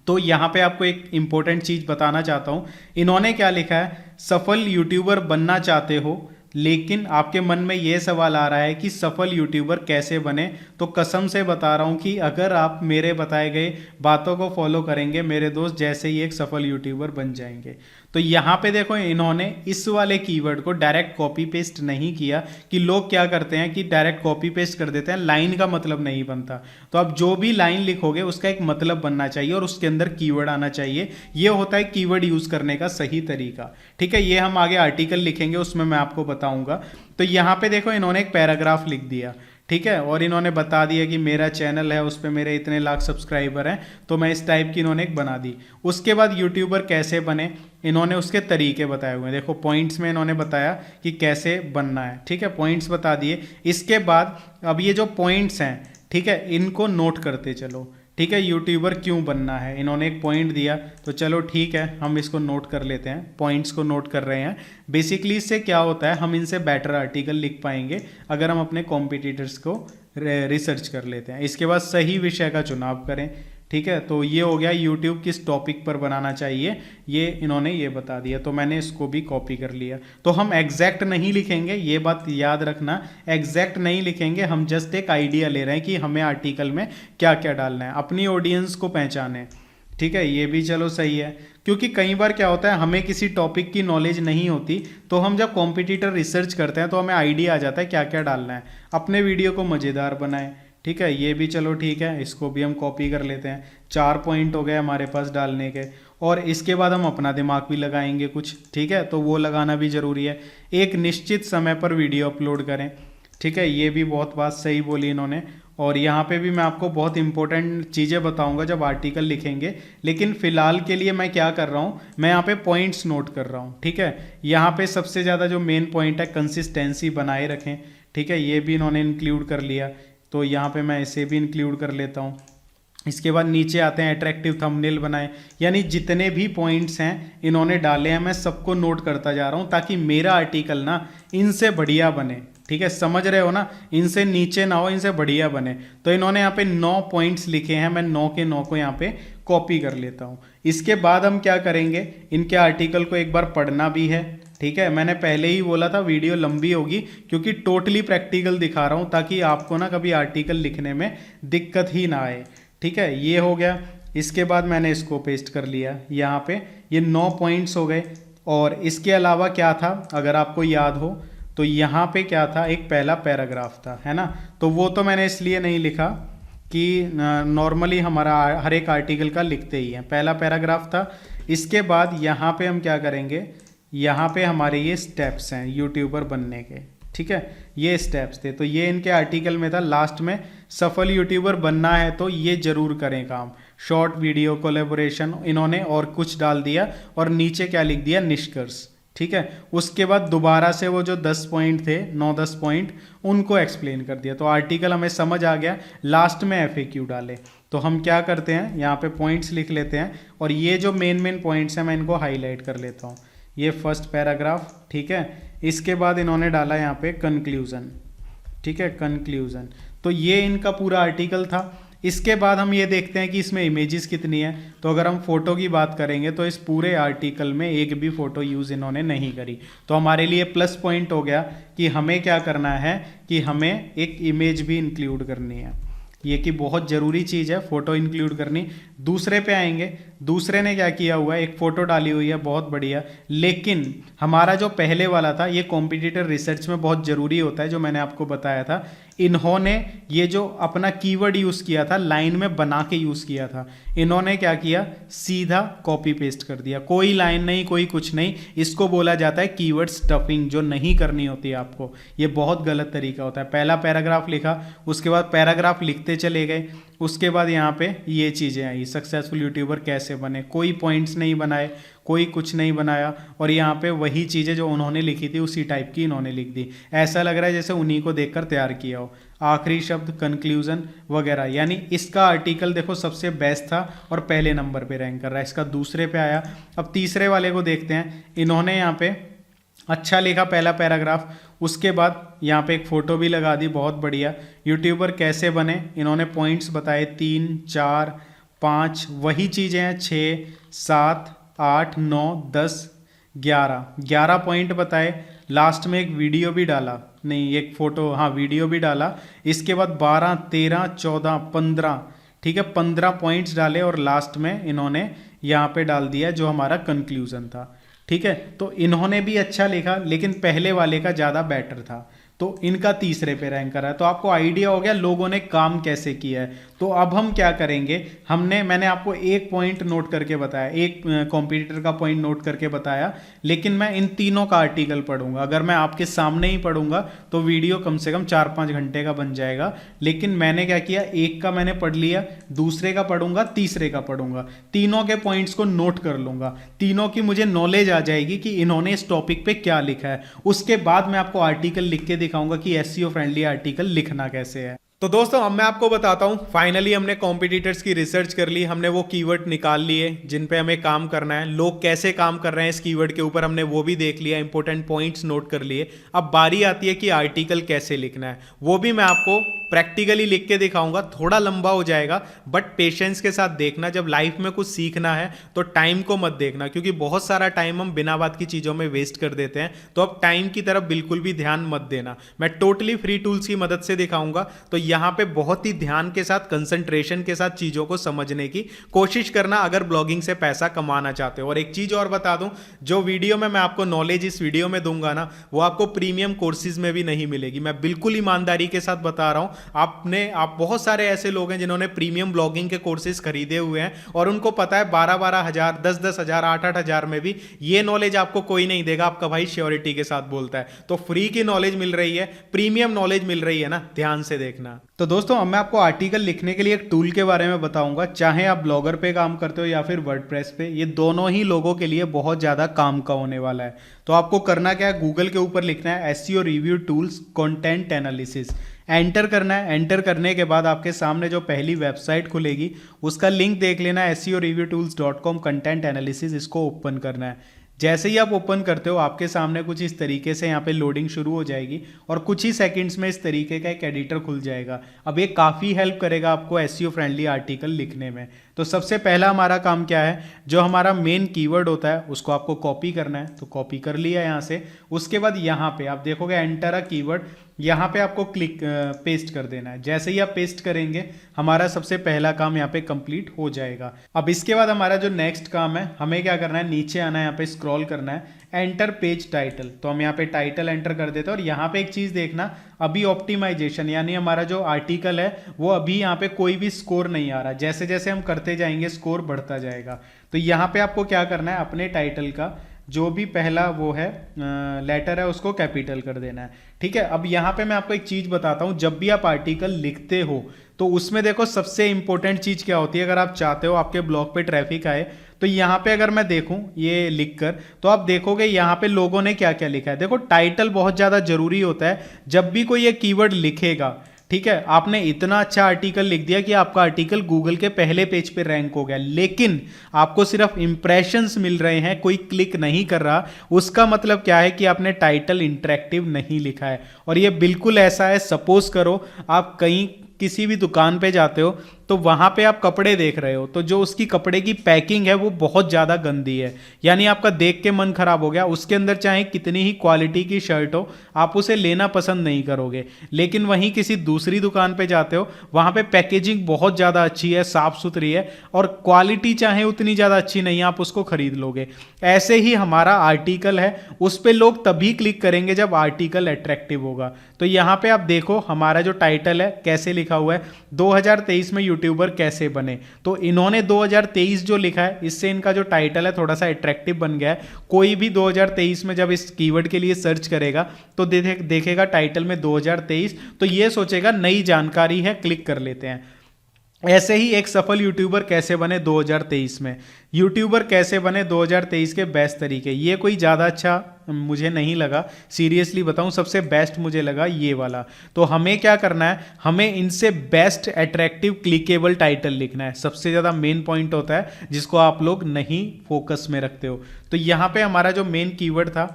[SPEAKER 1] तो यहाँ पे आपको एक इंपॉर्टेंट चीज़ बताना चाहता हूँ। इन्होंने क्या लिखा है, सफल यूट्यूबर बनना चाहते हो, लेकिन आपके मन में ये सवाल आ रहा है कि सफल यूट्यूबर कैसे बने। तो कसम से बता रहा हूँ कि अगर आप मेरे बताए गए बातों को फॉलो करेंगे मेरे दोस्त, जैसे ही एक सफल यूट्यूबर बन जाएंगे। तो यहाँ पे देखो इन्होंने इस वाले कीवर्ड को डायरेक्ट कॉपी पेस्ट नहीं किया, कि लोग क्या करते हैं कि डायरेक्ट कॉपी पेस्ट कर देते हैं, लाइन का मतलब नहीं बनता। तो अब जो भी लाइन लिखोगे उसका एक मतलब बनना चाहिए और उसके अंदर कीवर्ड आना चाहिए। ये होता है कीवर्ड यूज करने का सही तरीका, ठीक है। ये हम आगे आर्टिकल लिखेंगे उसमें मैं आपको बताऊंगा। तो यहाँ पे देखो इन्होंने एक पैराग्राफ लिख दिया, ठीक है, और इन्होंने बता दिया कि मेरा चैनल है, उस पर मेरे इतने लाख सब्सक्राइबर हैं। तो मैं इस टाइप की इन्होंने एक बना दी। उसके बाद यूट्यूबर कैसे बने, इन्होंने उसके तरीके बताए हुए हैं। देखो पॉइंट्स में इन्होंने बताया कि कैसे बनना है, ठीक है, पॉइंट्स बता दिए। इसके बाद अब ये जो पॉइंट्स हैं, ठीक है, इनको नोट करते चलो, ठीक है। यूट्यूबर क्यों बनना है, इन्होंने एक पॉइंट दिया, तो चलो ठीक है हम इसको नोट कर लेते हैं। पॉइंट्स को नोट कर रहे हैं। बेसिकली इससे क्या होता है, हम इनसे बेटर आर्टिकल लिख पाएंगे अगर हम अपने कॉम्पिटिटर्स को रिसर्च कर लेते हैं। इसके बाद सही विषय का चुनाव करें, ठीक है। तो ये हो गया यूट्यूब किस टॉपिक पर बनाना चाहिए, ये इन्होंने ये बता दिया। तो मैंने इसको भी कॉपी कर लिया। तो हम एग्जैक्ट नहीं लिखेंगे, ये बात याद रखना, एग्जैक्ट नहीं लिखेंगे। हम जस्ट एक आइडिया ले रहे हैं कि हमें आर्टिकल में क्या क्या डालना है, अपनी ऑडियंस को पहचाने, ठीक है। ये भी चलो सही है, क्योंकि कई बार क्या होता है हमें किसी टॉपिक की नॉलेज नहीं होती, तो हम जब कॉम्पिटिटर रिसर्च करते हैं तो हमें आइडिया आ जाता है क्या क्या डालना है। अपने वीडियो को मज़ेदार बनाएं, ठीक है। ये भी चलो ठीक है, इसको भी हम कॉपी कर लेते हैं। 4 पॉइंट हो गए हमारे पास डालने के। और इसके बाद हम अपना दिमाग भी लगाएंगे कुछ, ठीक है, तो वो लगाना भी ज़रूरी है। एक निश्चित समय पर वीडियो अपलोड करें, ठीक है, ये भी बहुत बात सही बोली इन्होंने। और यहाँ पे भी मैं आपको बहुत इंपॉर्टेंट चीज़ें बताऊंगा जब आर्टिकल लिखेंगे, लेकिन फ़िलहाल के लिए मैं क्या कर रहा हूँ, मैं यहाँ पे पॉइंट्स नोट कर रहा हूँ, ठीक है। यहाँ पे सबसे ज़्यादा जो मेन पॉइंट है, कंसिस्टेंसी बनाए रखें, ठीक है, ये भी इन्होंने इंक्लूड कर लिया। तो यहाँ पे मैं इसे भी इंक्लूड कर लेता हूँ। इसके बाद नीचे आते हैं अट्रैक्टिव थंबनेल बनाएं, यानी जितने भी पॉइंट्स हैं इन्होंने डाले हैं मैं सबको नोट करता जा रहा हूँ ताकि मेरा आर्टिकल ना इनसे बढ़िया बने, ठीक है, समझ रहे हो ना, इनसे नीचे ना हो, इनसे बढ़िया बने। तो इन्होंने यहाँ पे 9 पॉइंट्स लिखे हैं, मैं 9 के 9 को यहाँ पे कॉपी कर लेता हूँ। इसके बाद हम क्या करेंगे, इनके आर्टिकल को एक बार पढ़ना भी है, ठीक है। मैंने पहले ही बोला था वीडियो लंबी होगी क्योंकि टोटली प्रैक्टिकल दिखा रहा हूँ ताकि आपको ना कभी आर्टिकल लिखने में दिक्कत ही ना आए, ठीक है। ये हो गया। इसके बाद मैंने इसको पेस्ट कर लिया यहाँ पे, ये 9 पॉइंट्स हो गए। और इसके अलावा क्या था, अगर आपको याद हो तो यहाँ पे क्या था, एक पहला पैराग्राफ था, है ना। तो वो तो मैंने इसलिए नहीं लिखा कि नॉर्मली हमारा हर एक आर्टिकल का लिखते ही हैं, पहला पैराग्राफ था। इसके बाद यहाँ पे हम क्या करेंगे, यहाँ पे हमारे ये स्टेप्स हैं यूट्यूबर बनने के, ठीक है, ये स्टेप्स थे। तो ये इनके आर्टिकल में था, लास्ट में सफल यूट्यूबर बनना है तो ये जरूर करें काम, शॉर्ट वीडियो कोलैबोरेशन इन्होंने और कुछ डाल दिया, और नीचे क्या लिख दिया, निष्कर्ष, ठीक है। उसके बाद दोबारा से वो जो 10 पॉइंट थे, 9-10 पॉइंट, उनको एक्सप्लेन कर दिया। तो आर्टिकल हमें समझ आ गया, लास्ट में FAQ डाले। तो हम क्या करते हैं, यहाँ पे पॉइंट्स लिख लेते हैं, और ये जो मेन पॉइंट्स हैं मैं इनको हाईलाइट कर लेता हूँ। ये फर्स्ट पैराग्राफ, ठीक है। इसके बाद इन्होंने डाला यहाँ पे कंक्लूजन, ठीक है, कंक्लूजन। तो ये इनका पूरा आर्टिकल था। इसके बाद हम ये देखते हैं कि इसमें इमेजेस कितनी है। तो अगर हम फोटो की बात करेंगे तो इस पूरे आर्टिकल में एक भी फोटो यूज़ इन्होंने नहीं करी। तो हमारे लिए प्लस पॉइंट हो गया कि हमें क्या करना है कि हमें एक इमेज भी इंक्लूड करनी है, ये कि बहुत ज़रूरी चीज़ है फ़ोटो इंक्लूड करनी। दूसरे पे आएंगे, दूसरे ने क्या किया हुआ है, एक फ़ोटो डाली हुई है, बहुत बढ़िया। लेकिन हमारा जो पहले वाला था, ये कॉम्पिटिटर रिसर्च में बहुत ज़रूरी होता है, जो मैंने आपको बताया था। इन्होंने ये जो अपना कीवर्ड यूज़ किया था, लाइन में बना के यूज़ किया था, इन्होंने क्या किया, सीधा कॉपी पेस्ट कर दिया, कोई लाइन नहीं, कोई कुछ नहीं। इसको बोला जाता है कीवर्ड स्टफिंग, जो नहीं करनी होती है आपको। ये बहुत गलत तरीका होता है। पहला पैराग्राफ लिखा, उसके बाद पैराग्राफ लिखते चले गए, उसके बाद यहाँ पे ये चीज़ें आई, सक्सेसफुल यूट्यूबर कैसे बने, कोई पॉइंट्स नहीं बनाए, कोई कुछ नहीं बनाया, और यहाँ पे वही चीज़ें जो उन्होंने लिखी थी उसी टाइप की इन्होंने लिख दी। ऐसा लग रहा है जैसे उन्हीं को देखकर तैयार किया हो। आखिरी शब्द कंक्लूजन वगैरह, यानी इसका आर्टिकल देखो सबसे बेस्ट था और पहले नंबर पे रैंक कर रहा है, इसका दूसरे पे आया। अब तीसरे वाले को देखते हैं। इन्होंने यहाँ पे अच्छा लिखा पहला पैराग्राफ, उसके बाद यहाँ पे एक फ़ोटो भी लगा दी, बहुत बढ़िया। यूट्यूबर कैसे बने, इन्होंने पॉइंट्स बताए 3, 4, 5, वही चीज़ें हैं 6, 7, 8, 9, 10, 11 पॉइंट बताए। लास्ट में एक वीडियो भी डाला, नहीं एक फ़ोटो, हाँ वीडियो भी डाला। इसके बाद 12, 13, 14, 15, ठीक है, 15 पॉइंट्स डाले, और लास्ट में इन्होंने यहाँ पे डाल दिया जो हमारा कंक्लूजन था, ठीक है। तो इन्होंने भी अच्छा लिखा, लेकिन पहले वाले का ज़्यादा बेटर था, तो इनका तीसरे पे रैंक करा है। तो आपको आइडिया हो गया लोगों ने काम कैसे किया है। तो अब हम क्या करेंगे, मैंने आपको एक पॉइंट नोट करके बताया, एक कॉम्पिटिटर का पॉइंट नोट करके बताया, लेकिन मैं इन तीनों का आर्टिकल पढ़ूंगा। अगर मैं आपके सामने ही पढ़ूंगा तो वीडियो कम से कम 4-5 घंटे का बन जाएगा। लेकिन मैंने क्या किया, एक का मैंने पढ़ लिया, दूसरे का पढ़ूंगा, तीसरे का पढ़ूंगा, तीनों के पॉइंट्स को नोट कर लूंगा, तीनों की मुझे नॉलेज आ जाएगी कि इन्होंने इस टॉपिक पे क्या लिखा है। उसके बाद मैं आपको आर्टिकल लिख के दिखाऊंगा कि एसईओ फ्रेंडली आर्टिकल लिखना कैसे है। तो दोस्तों अब मैं आपको बताता हूं, फाइनली हमने कॉम्पिटिटर्स की रिसर्च कर ली, हमने वो कीवर्ड निकाल लिए जिन पे हमें काम करना है, लोग कैसे काम कर रहे हैं इस कीवर्ड के ऊपर हमने वो भी देख लिया, इंपॉर्टेंट पॉइंट्स नोट कर लिए। अब बारी आती है कि आर्टिकल कैसे लिखना है, वो भी मैं आपको प्रैक्टिकली लिख के दिखाऊंगा। थोड़ा लंबा हो जाएगा बट पेशेंस के साथ देखना। जब लाइफ में कुछ सीखना है तो टाइम को मत देखना, क्योंकि बहुत सारा टाइम हम बिना बात की चीज़ों में वेस्ट कर देते हैं। तो अब टाइम की तरफ बिल्कुल भी ध्यान मत देना, मैं टोटली फ्री टूल्स की मदद से दिखाऊंगा। तो यहाँ पे बहुत ही ध्यान के साथ, कंसंट्रेशन के साथ चीज़ों को समझने की कोशिश करना अगर ब्लॉगिंग से पैसा कमाना चाहते हो। और एक चीज़ और बता दूं, जो वीडियो में मैं आपको नॉलेज इस वीडियो में दूंगा ना, वो आपको प्रीमियम कोर्सेज में भी नहीं मिलेगी। मैं बिल्कुल ईमानदारी के साथ बता रहा हूं। आप बहुत सारे ऐसे लोग हैं जिन्होंने प्रीमियम ब्लॉगिंग के कोर्सेज खरीदे हुए हैं और उनको पता है 12-12 हज़ार, 10-10 हज़ार, 8-8 हज़ार में भी ये नॉलेज आपको कोई नहीं देगा। आपका भाई श्योरिटी के साथ बोलता है। तो फ्री की नॉलेज मिल रही है, प्रीमियम नॉलेज मिल रही है ना, ध्यान से देखना। तो दोस्तों अब मैं आपको आर्टिकल लिखने के लिए एक टूल के बारे में बताऊंगा। चाहे आप ब्लॉगर पे काम करते हो या फिर वर्डप्रेस पे, ये दोनों ही लोगों के लिए बहुत ज़्यादा काम का होने वाला है। तो आपको करना क्या है, गूगल के ऊपर लिखना है SEO review tools content analysis, enter करना है। एंटर करने के बाद आपके सामने जो पहली वेबसाइट खुलेगी उसका लिंक देख लेना है, SEOreviewtools.com कंटेंट एनालिसिस, इसको ओपन करना है। जैसे ही आप ओपन करते हो आपके सामने कुछ इस तरीके से यहाँ पे लोडिंग शुरू हो जाएगी और कुछ ही सेकंड्स में इस तरीके का एक एडिटर खुल जाएगा। अब ये काफ़ी हेल्प करेगा आपको एसईओ फ्रेंडली आर्टिकल लिखने में। तो सबसे पहला हमारा काम क्या है, जो हमारा मेन कीवर्ड होता है उसको आपको कॉपी करना है, तो कॉपी कर लिया यहाँ से। उसके बाद यहाँ पे आप देखोगे एंटर अ कीवर्ड, यहाँ पे आपको क्लिक पेस्ट कर देना है। जैसे ही आप पेस्ट करेंगे हमारा सबसे पहला काम यहाँ पे कंप्लीट हो जाएगा। अब इसके बाद हमारा जो नेक्स्ट काम है, हमें क्या करना है, नीचे आना है, यहाँ पे स्क्रॉल करना है, एंटर पेज टाइटल। तो हम यहाँ पे टाइटल एंटर कर देते हैं और यहाँ पे एक चीज़ देखना, अभी ऑप्टिमाइजेशन यानी हमारा जो आर्टिकल है वो अभी यहाँ पे कोई भी स्कोर नहीं आ रहा। जैसे जैसे हम करते जाएंगे स्कोर बढ़ता जाएगा। तो यहाँ पे आपको क्या करना है, अपने टाइटल का जो भी पहला वो है लेटर है उसको कैपिटल कर देना है। ठीक है, अब यहाँ पे मैं आपको एक चीज़ बताता हूँ, जब भी आप आर्टिकल लिखते हो तो उसमें देखो सबसे इंपॉर्टेंट चीज़ क्या होती है। अगर आप चाहते हो आपके ब्लॉग पे ट्रैफिक आए, तो यहाँ पे अगर मैं देखूं ये लिखकर, तो आप देखोगे यहाँ पे लोगों ने क्या क्या लिखा है। देखो टाइटल बहुत ज़्यादा जरूरी होता है जब भी कोई ये कीवर्ड लिखेगा। ठीक है, आपने इतना अच्छा आर्टिकल लिख दिया कि आपका आर्टिकल गूगल के पहले पेज पे रैंक हो गया, लेकिन आपको सिर्फ इंप्रेशंस मिल रहे हैं, कोई क्लिक नहीं कर रहा। उसका मतलब क्या है कि आपने टाइटल इंटरेक्टिव नहीं लिखा है। और ये बिल्कुल ऐसा है, सपोज करो आप कहीं किसी भी दुकान पे जाते हो तो वहां पे आप कपड़े देख रहे हो, तो जो उसकी कपड़े की पैकिंग है वो बहुत ज़्यादा गंदी है, यानी आपका देख के मन खराब हो गया। उसके अंदर चाहे कितनी ही क्वालिटी की शर्ट हो, आप उसे लेना पसंद नहीं करोगे। लेकिन वहीं किसी दूसरी दुकान पे जाते हो, वहां पे पैकेजिंग बहुत ज़्यादा अच्छी है, साफ सुथरी है, और क्वालिटी चाहे उतनी ज़्यादा अच्छी नहीं है, आप उसको खरीद लोगे। ऐसे ही हमारा आर्टिकल है, उस पर लोग तभी क्लिक करेंगे जब आर्टिकल अट्रैक्टिव होगा। तो यहाँ पे आप देखो हमारा जो टाइटल है कैसे लिखा हुआ है, 2023 में यूट्यूबर कैसे बने। तो इन्होंने 2023 जो लिखा है, इससे इनका जो टाइटल है थोड़ा सा अट्रैक्टिव बन गया है। कोई भी 2023 में जब इस कीवर्ड के लिए सर्च करेगा तो देखेगा टाइटल में 2023, तो ये सोचेगा नई जानकारी है, क्लिक कर लेते हैं। ऐसे ही एक सफल यूट्यूबर कैसे बने 2023 में, यूट्यूबर कैसे बने 2023 के बेस्ट तरीके, ये कोई ज़्यादा अच्छा मुझे नहीं लगा, सीरियसली बताऊं, सबसे बेस्ट मुझे लगा ये वाला। तो हमें क्या करना है, हमें इनसे बेस्ट अट्रैक्टिव क्लिकेबल टाइटल लिखना है। सबसे ज़्यादा मेन पॉइंट होता है जिसको आप लोग नहीं फोकस में रखते हो। तो यहाँ पे हमारा जो मेन कीवर्ड था,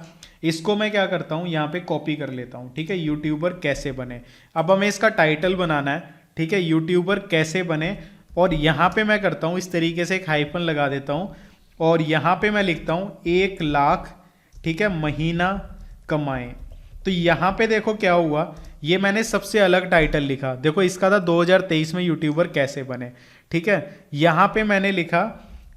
[SPEAKER 1] इसको मैं क्या करता हूँ, यहाँ पे कॉपी कर लेता हूँ। ठीक है, यूट्यूबर कैसे बने। अब हमें इसका टाइटल बनाना है। ठीक है, यूट्यूबर कैसे बने, और यहाँ पे मैं करता हूँ इस तरीके से एक हाइफन लगा देता हूँ और यहाँ पे मैं लिखता हूँ 1 लाख, ठीक है, महीना कमाएं। तो यहाँ पे देखो क्या हुआ, ये मैंने सबसे अलग टाइटल लिखा। देखो इसका था 2023 में यूट्यूबर कैसे बने। ठीक है, यहाँ पे मैंने लिखा,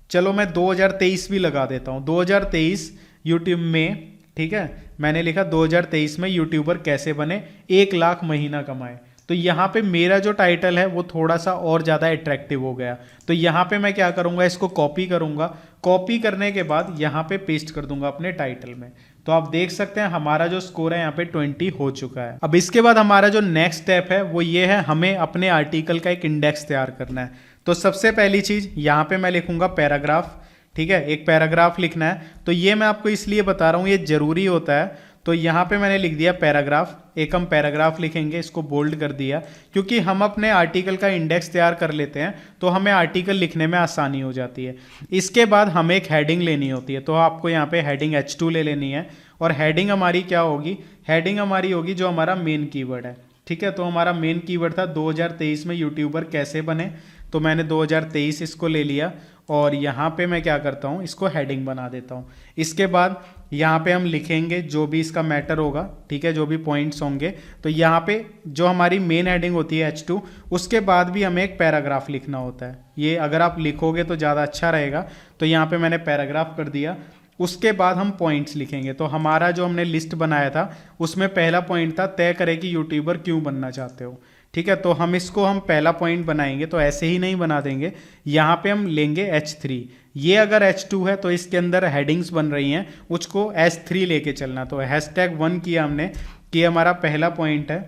[SPEAKER 1] चलो मैं 2023 भी लगा देता हूँ, 2023 यूट्यूब में। ठीक है, मैंने लिखा 2023 में यूट्यूबर कैसे बने, 1 लाख महीना कमाए। तो यहाँ पे मेरा जो टाइटल है वो थोड़ा सा और ज़्यादा अट्रैक्टिव हो गया। तो यहाँ पे मैं क्या करूँगा, इसको कॉपी करूँगा, कॉपी करने के बाद यहाँ पे पेस्ट कर दूंगा अपने टाइटल में। तो आप देख सकते हैं हमारा जो स्कोर है यहाँ पे 20 हो चुका है। अब इसके बाद हमारा जो नेक्स्ट स्टेप है वो ये है, हमें अपने आर्टिकल का एक इंडेक्स तैयार करना है। तो सबसे पहली चीज़ यहाँ पे मैं लिखूंगा पैराग्राफ। ठीक है, एक पैराग्राफ लिखना है। तो ये मैं आपको इसलिए बता रहा हूँ, ये जरूरी होता है। तो यहाँ पे मैंने लिख दिया पैराग्राफ, एक हम पैराग्राफ लिखेंगे, इसको बोल्ड कर दिया, क्योंकि हम अपने आर्टिकल का इंडेक्स तैयार कर लेते हैं तो हमें आर्टिकल लिखने में आसानी हो जाती है। इसके बाद हमें एक हेडिंग लेनी होती है, तो आपको यहाँ पे हेडिंग H2 ले लेनी है। और हेडिंग हमारी क्या होगी, हेडिंग हमारी होगी जो हमारा मेन कीवर्ड है। ठीक है, तो हमारा मेन कीवर्ड था 2023 में यूट्यूबर कैसे बने, तो मैंने 2023 इसको ले लिया और यहाँ पे मैं क्या करता हूँ, इसको हेडिंग बना देता हूँ। इसके बाद यहाँ पे हम लिखेंगे जो भी इसका मैटर होगा। ठीक है, जो भी पॉइंट्स होंगे। तो यहाँ पे जो हमारी मेन हेडिंग होती है H2, उसके बाद भी हमें एक पैराग्राफ लिखना होता है। ये अगर आप लिखोगे तो ज़्यादा अच्छा रहेगा। तो यहाँ पे मैंने पैराग्राफ कर दिया। उसके बाद हम पॉइंट्स लिखेंगे। तो हमारा जो हमने लिस्ट बनाया था उसमें पहला पॉइंट था, तय करें कि यूट्यूबर क्यों बनना चाहते हो। ठीक है, तो हम इसको हम पहला पॉइंट बनाएंगे, तो ऐसे ही नहीं बना देंगे, यहाँ पे हम लेंगे H3। ये अगर H2 है तो इसके अंदर हेडिंग्स बन रही हैं, उसको H3 लेके चलना। तो #1 किया हमने, कि हमारा पहला पॉइंट है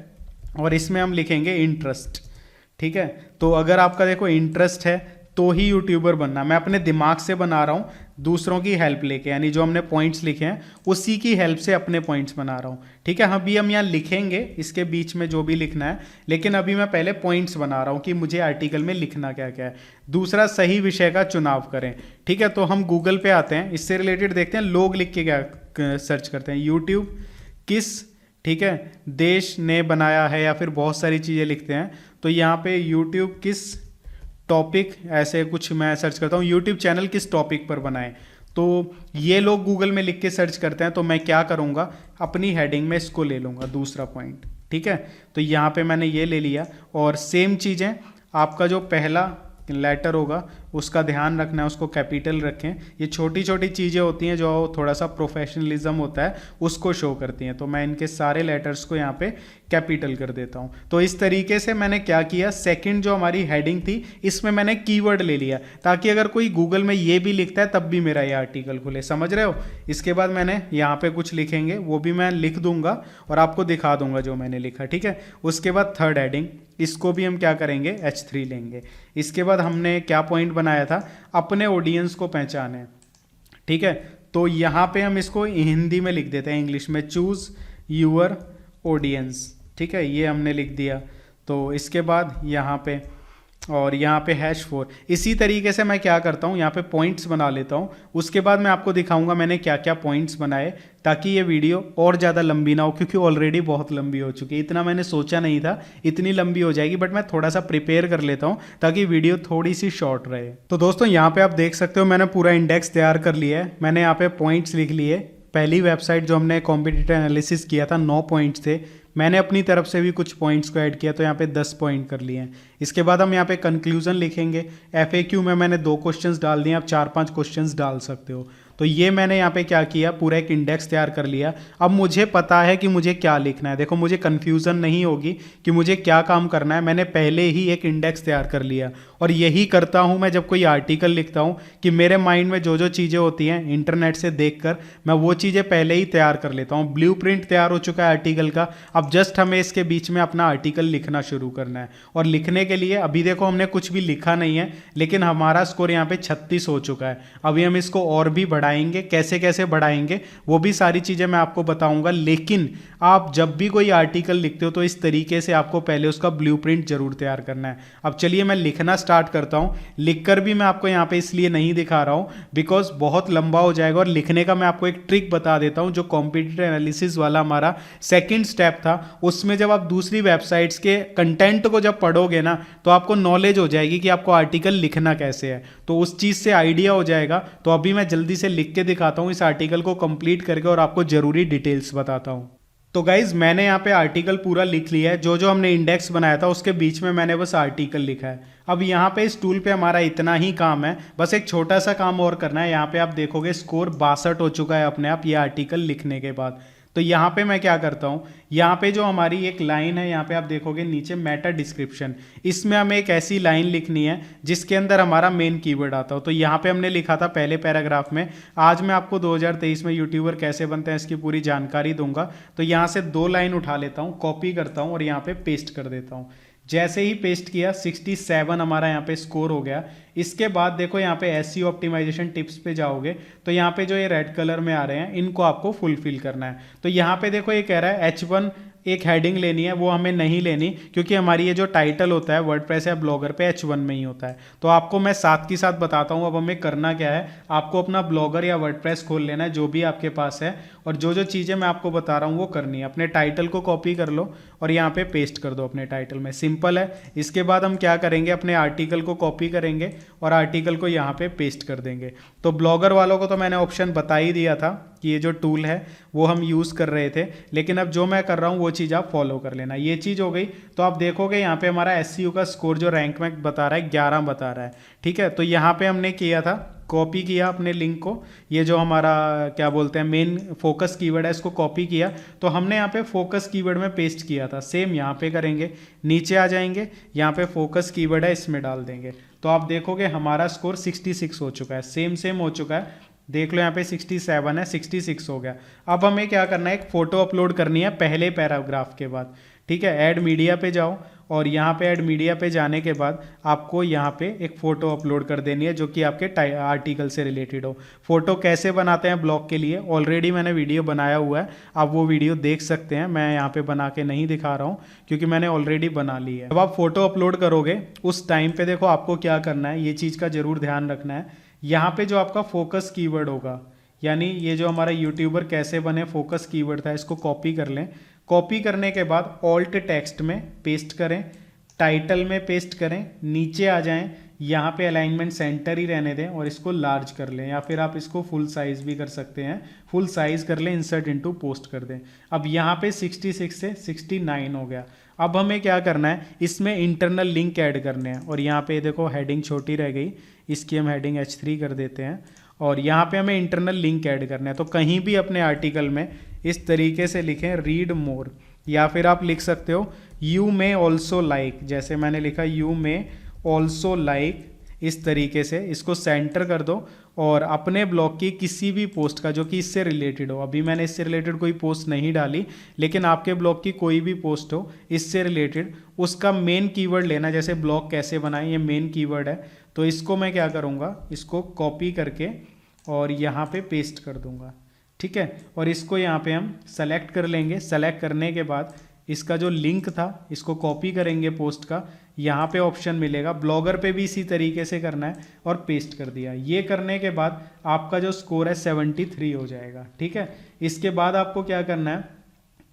[SPEAKER 1] और इसमें हम लिखेंगे इंटरेस्ट। ठीक है, तो अगर आपका देखो इंटरेस्ट है तो ही यूट्यूबर बनना। मैं अपने दिमाग से बना रहा हूँ, दूसरों की हेल्प लेके, यानी जो हमने पॉइंट्स लिखे हैं उसी की हेल्प से अपने पॉइंट्स बना रहा हूँ। ठीक है, अभी हम यहाँ लिखेंगे इसके बीच में जो भी लिखना है, लेकिन अभी मैं पहले पॉइंट्स बना रहा हूँ कि मुझे आर्टिकल में लिखना क्या क्या है। दूसरा, सही विषय का चुनाव करें। ठीक है, तो हम गूगल पे आते हैं, इससे रिलेटेड देखते हैं लोग लिख के क्या सर्च करते हैं। यूट्यूब किस, ठीक है, देश ने बनाया है, या फिर बहुत सारी चीज़ें लिखते हैं। तो यहाँ पे यूट्यूब किस टॉपिक, ऐसे कुछ मैं सर्च करता हूँ, यूट्यूब चैनल किस टॉपिक पर बनाए। तो ये लोग गूगल में लिख के सर्च करते हैं, तो मैं क्या करूँगा, अपनी हेडिंग में इसको ले लूँगा, दूसरा पॉइंट। ठीक है, तो यहाँ पे मैंने ये ले लिया, और सेम चीज़ें, आपका जो पहला लेटर होगा उसका ध्यान रखना है, उसको कैपिटल रखें। ये छोटी छोटी चीज़ें होती हैं जो थोड़ा सा प्रोफेशनलिज्म होता है उसको शो करती हैं। तो मैं इनके सारे लेटर्स को यहाँ पे कैपिटल कर देता हूँ। तो इस तरीके से मैंने क्या किया, सेकंड जो हमारी हेडिंग थी इसमें मैंने कीवर्ड ले लिया, ताकि अगर कोई गूगल में ये भी लिखता है तब भी मेरा ये आर्टिकल खुले। समझ रहे हो। इसके बाद मैंने यहाँ पे कुछ लिखेंगे, वो भी मैं लिख दूंगा और आपको दिखा दूंगा जो मैंने लिखा। ठीक है, उसके बाद थर्ड हेडिंग, इसको भी हम क्या करेंगे, H3 लेंगे। इसके बाद हमने क्या पॉइंट बनाया था, अपने ऑडियंस को पहचाने। ठीक है, तो यहाँ पे हम इसको हिंदी में लिख देते हैं, इंग्लिश में, चूज यूअर ऑडियंस। ठीक है, ये हमने लिख दिया। तो इसके बाद यहाँ पे, और यहाँ पे #4। इसी तरीके से मैं क्या करता हूँ, यहाँ पे पॉइंट्स बना लेता हूँ। उसके बाद मैं आपको दिखाऊंगा मैंने क्या क्या पॉइंट्स बनाए, ताकि ये वीडियो और ज़्यादा लंबी ना हो, क्योंकि ऑलरेडी बहुत लंबी हो चुकी है। इतना मैंने सोचा नहीं था इतनी लंबी हो जाएगी, बट मैं थोड़ा सा प्रिपेयर कर लेता हूँ ताकि वीडियो थोड़ी सी शॉर्ट रहे। तो दोस्तों यहाँ पे आप देख सकते हो मैंने पूरा इंडेक्स तैयार कर लिया है। मैंने यहाँ पे पॉइंट्स लिख लिए। पहली वेबसाइट जो हमने कॉम्पिटिटिव एनालिसिस किया था 9 पॉइंट्स थे, मैंने अपनी तरफ से भी कुछ पॉइंट्स को ऐड किया, तो यहाँ पे 10 पॉइंट कर लिए हैं। इसके बाद हम यहाँ पे कंक्लूजन लिखेंगे। FAQ में मैंने 2 क्वेश्चंस डाल दिए, आप 4-5 क्वेश्चंस डाल सकते हो। तो ये मैंने यहाँ पे क्या किया, पूरा एक इंडेक्स तैयार कर लिया। अब मुझे पता है कि मुझे क्या लिखना है। देखो, मुझे कन्फ्यूज़न नहीं होगी कि मुझे क्या काम करना है। मैंने पहले ही एक इंडेक्स तैयार कर लिया, और यही करता हूँ मैं जब कोई आर्टिकल लिखता हूँ, कि मेरे माइंड में जो जो चीज़ें होती हैं इंटरनेट से देखकर मैं वो चीज़ें पहले ही तैयार कर लेता हूँ। ब्लूप्रिंट तैयार हो चुका है आर्टिकल का, अब जस्ट हमें इसके बीच में अपना आर्टिकल लिखना शुरू करना है। और लिखने के लिए अभी देखो हमने कुछ भी लिखा नहीं है, लेकिन हमारा स्कोर यहाँ पे 36 हो चुका है। अभी हम इसको और भी बढ़ाएंगे, कैसे कैसे बढ़ाएंगे वो भी सारी चीज़ें मैं आपको बताऊंगा। लेकिन आप जब भी कोई आर्टिकल लिखते हो तो इस तरीके से आपको पहले उसका ब्लूप्रिंट जरूर तैयार करना है। अब चलिए मैं लिखना स्टार्ट करता हूँ। लिखकर भी मैं आपको यहाँ पे इसलिए नहीं दिखा रहा हूँ बिकॉज बहुत लंबा हो जाएगा, और लिखने का मैं आपको एक ट्रिक बता देता हूँ। जो कॉम्पिटिटिव एनालिसिस वाला हमारा सेकंड स्टेप था, उसमें जब आप दूसरी वेबसाइट्स के कंटेंट को जब पढ़ोगे ना, तो आपको नॉलेज हो जाएगी कि आपको आर्टिकल लिखना कैसे है, तो उस चीज़ से आइडिया हो जाएगा। तो अभी मैं जल्दी से लिख के दिखाता हूँ इस आर्टिकल को कंप्लीट करके, और आपको जरूरी डिटेल्स बताता हूँ। तो गाइज मैंने यहाँ पे आर्टिकल पूरा लिख लिया है। जो जो हमने इंडेक्स बनाया था उसके बीच में मैंने बस आर्टिकल लिखा है। अब यहाँ पे इस टूल पे हमारा इतना ही काम है, बस एक छोटा सा काम और करना है। यहाँ पे आप देखोगे स्कोर 62 हो चुका है अपने आप ये आर्टिकल लिखने के बाद। तो यहाँ पे मैं क्या करता हूँ, यहाँ पे जो हमारी एक लाइन है, यहाँ पे आप देखोगे नीचे मेटा डिस्क्रिप्शन, इसमें हमें एक ऐसी लाइन लिखनी है जिसके अंदर हमारा मेन कीवर्ड आता हो। तो यहाँ पे हमने लिखा था पहले पैराग्राफ में, आज मैं आपको 2023 में यूट्यूबर कैसे बनते हैं इसकी पूरी जानकारी दूंगा। तो यहाँ से 2 लाइन उठा लेता हूँ, कॉपी करता हूँ और यहाँ पे पेस्ट कर देता हूँ। जैसे ही पेस्ट किया 67 हमारा यहाँ पे स्कोर हो गया। इसके बाद देखो यहाँ पे एसईओ ऑप्टिमाइजेशन टिप्स पे जाओगे तो यहाँ पे जो ये रेड कलर में आ रहे हैं इनको आपको फुलफिल करना है। तो यहाँ पे देखो ये कह रहा है H1 एक हेडिंग लेनी है, वो हमें नहीं लेनी क्योंकि हमारी ये जो टाइटल होता है वर्डप्रेस या ब्लॉगर पे H1 में ही होता है। तो आपको मैं साथ के साथ बताता हूँ अब हमें करना क्या है। आपको अपना ब्लॉगर या वर्डप्रेस खोल लेना है जो भी आपके पास है, और जो जो चीज़ें मैं आपको बता रहा हूँ वो करनी है। अपने टाइटल को कॉपी कर लो और यहाँ पे पेस्ट कर दो अपने टाइटल में, सिंपल है। इसके बाद हम क्या करेंगे, अपने आर्टिकल को कॉपी करेंगे और आर्टिकल को यहाँ पे पेस्ट कर देंगे। तो ब्लॉगर वालों को तो मैंने ऑप्शन बता ही दिया था कि ये जो टूल है वो हम यूज़ कर रहे थे, लेकिन अब जो मैं कर रहा हूँ वो चीज़ आप फॉलो कर लेना। ये चीज़ हो गई। तो आप देखोगे यहाँ पे हमारा एसईओ का स्कोर जो रैंक में बता रहा है 11 बता रहा है, ठीक है। तो यहाँ पे हमने किया था, कॉपी किया अपने लिंक को, ये जो हमारा क्या बोलते हैं मेन फोकस कीवर्ड है इसको कॉपी किया। तो हमने यहाँ पे फोकस कीवर्ड में पेस्ट किया था, सेम यहाँ पे करेंगे। नीचे आ जाएंगे, यहाँ पे फोकस कीवर्ड है इसमें डाल देंगे। तो आप देखोगे हमारा स्कोर 66 हो चुका है, सेम हो चुका है। देख लो यहाँ पे 67 है, 66 हो गया। अब हमें क्या करना है, एक फोटो अपलोड करनी है पहले पैराग्राफ के बाद, ठीक है। ऐड मीडिया पे जाओ और यहाँ पे ऐड मीडिया पे जाने के बाद आपको यहाँ पे एक फ़ोटो अपलोड कर देनी है जो कि आपके आर्टिकल से रिलेटेड हो। फ़ोटो कैसे बनाते हैं ब्लॉग के लिए ऑलरेडी मैंने वीडियो बनाया हुआ है, आप वो वीडियो देख सकते हैं। मैं यहाँ पे बना के नहीं दिखा रहा हूँ क्योंकि मैंने ऑलरेडी बना ली है। जब आप फ़ोटो अपलोड करोगे उस टाइम पे देखो आपको क्या करना है, ये चीज़ का ज़रूर ध्यान रखना है। यहाँ पे जो आपका फोकस कीवर्ड होगा, यानी ये जो हमारा यूट्यूबर कैसे बने फोकस कीवर्ड था, इसको कॉपी कर लें। कॉपी करने के बाद ऑल्ट टेक्स्ट में पेस्ट करें, टाइटल में पेस्ट करें, नीचे आ जाएं, यहाँ पे अलाइनमेंट सेंटर ही रहने दें और इसको लार्ज कर लें, या फिर आप इसको फुल साइज़ भी कर सकते हैं। फुल साइज़ कर लें, इंसर्ट इनटू पोस्ट कर दें। अब यहाँ पे 66 से 69 हो गया। अब हमें क्या करना है, इसमें इंटरनल लिंक ऐड करने हैं और यहाँ पे देखो हेडिंग छोटी रह गई, इसकी हम हेडिंग H3 कर देते हैं और यहाँ पे हमें इंटरनल लिंक ऐड करना है। तो कहीं भी अपने आर्टिकल में इस तरीके से लिखें रीड मोर, या फिर आप लिख सकते हो यू मे ऑल्सो लाइक, जैसे मैंने लिखा यू मे ऑल्सो लाइक, इस तरीके से इसको सेंटर कर दो और अपने ब्लॉग की किसी भी पोस्ट का जो कि इससे रिलेटेड हो, अभी मैंने इससे रिलेटेड कोई पोस्ट नहीं डाली, लेकिन आपके ब्लॉग की कोई भी पोस्ट हो इससे रिलेटेड, उसका मेन कीवर्ड लेना। जैसे ब्लॉग कैसे बनाएं, ये मेन कीवर्ड है, तो इसको मैं क्या करूँगा, इसको कॉपी करके और यहाँ पे पेस्ट कर दूँगा, ठीक है। और इसको यहाँ पे हम सेलेक्ट कर लेंगे। सेलेक्ट करने के बाद इसका जो लिंक था इसको कॉपी करेंगे पोस्ट का, यहाँ पे ऑप्शन मिलेगा, ब्लॉगर पे भी इसी तरीके से करना है और पेस्ट कर दिया। ये करने के बाद आपका जो स्कोर है 73 हो जाएगा, ठीक है। इसके बाद आपको क्या करना है,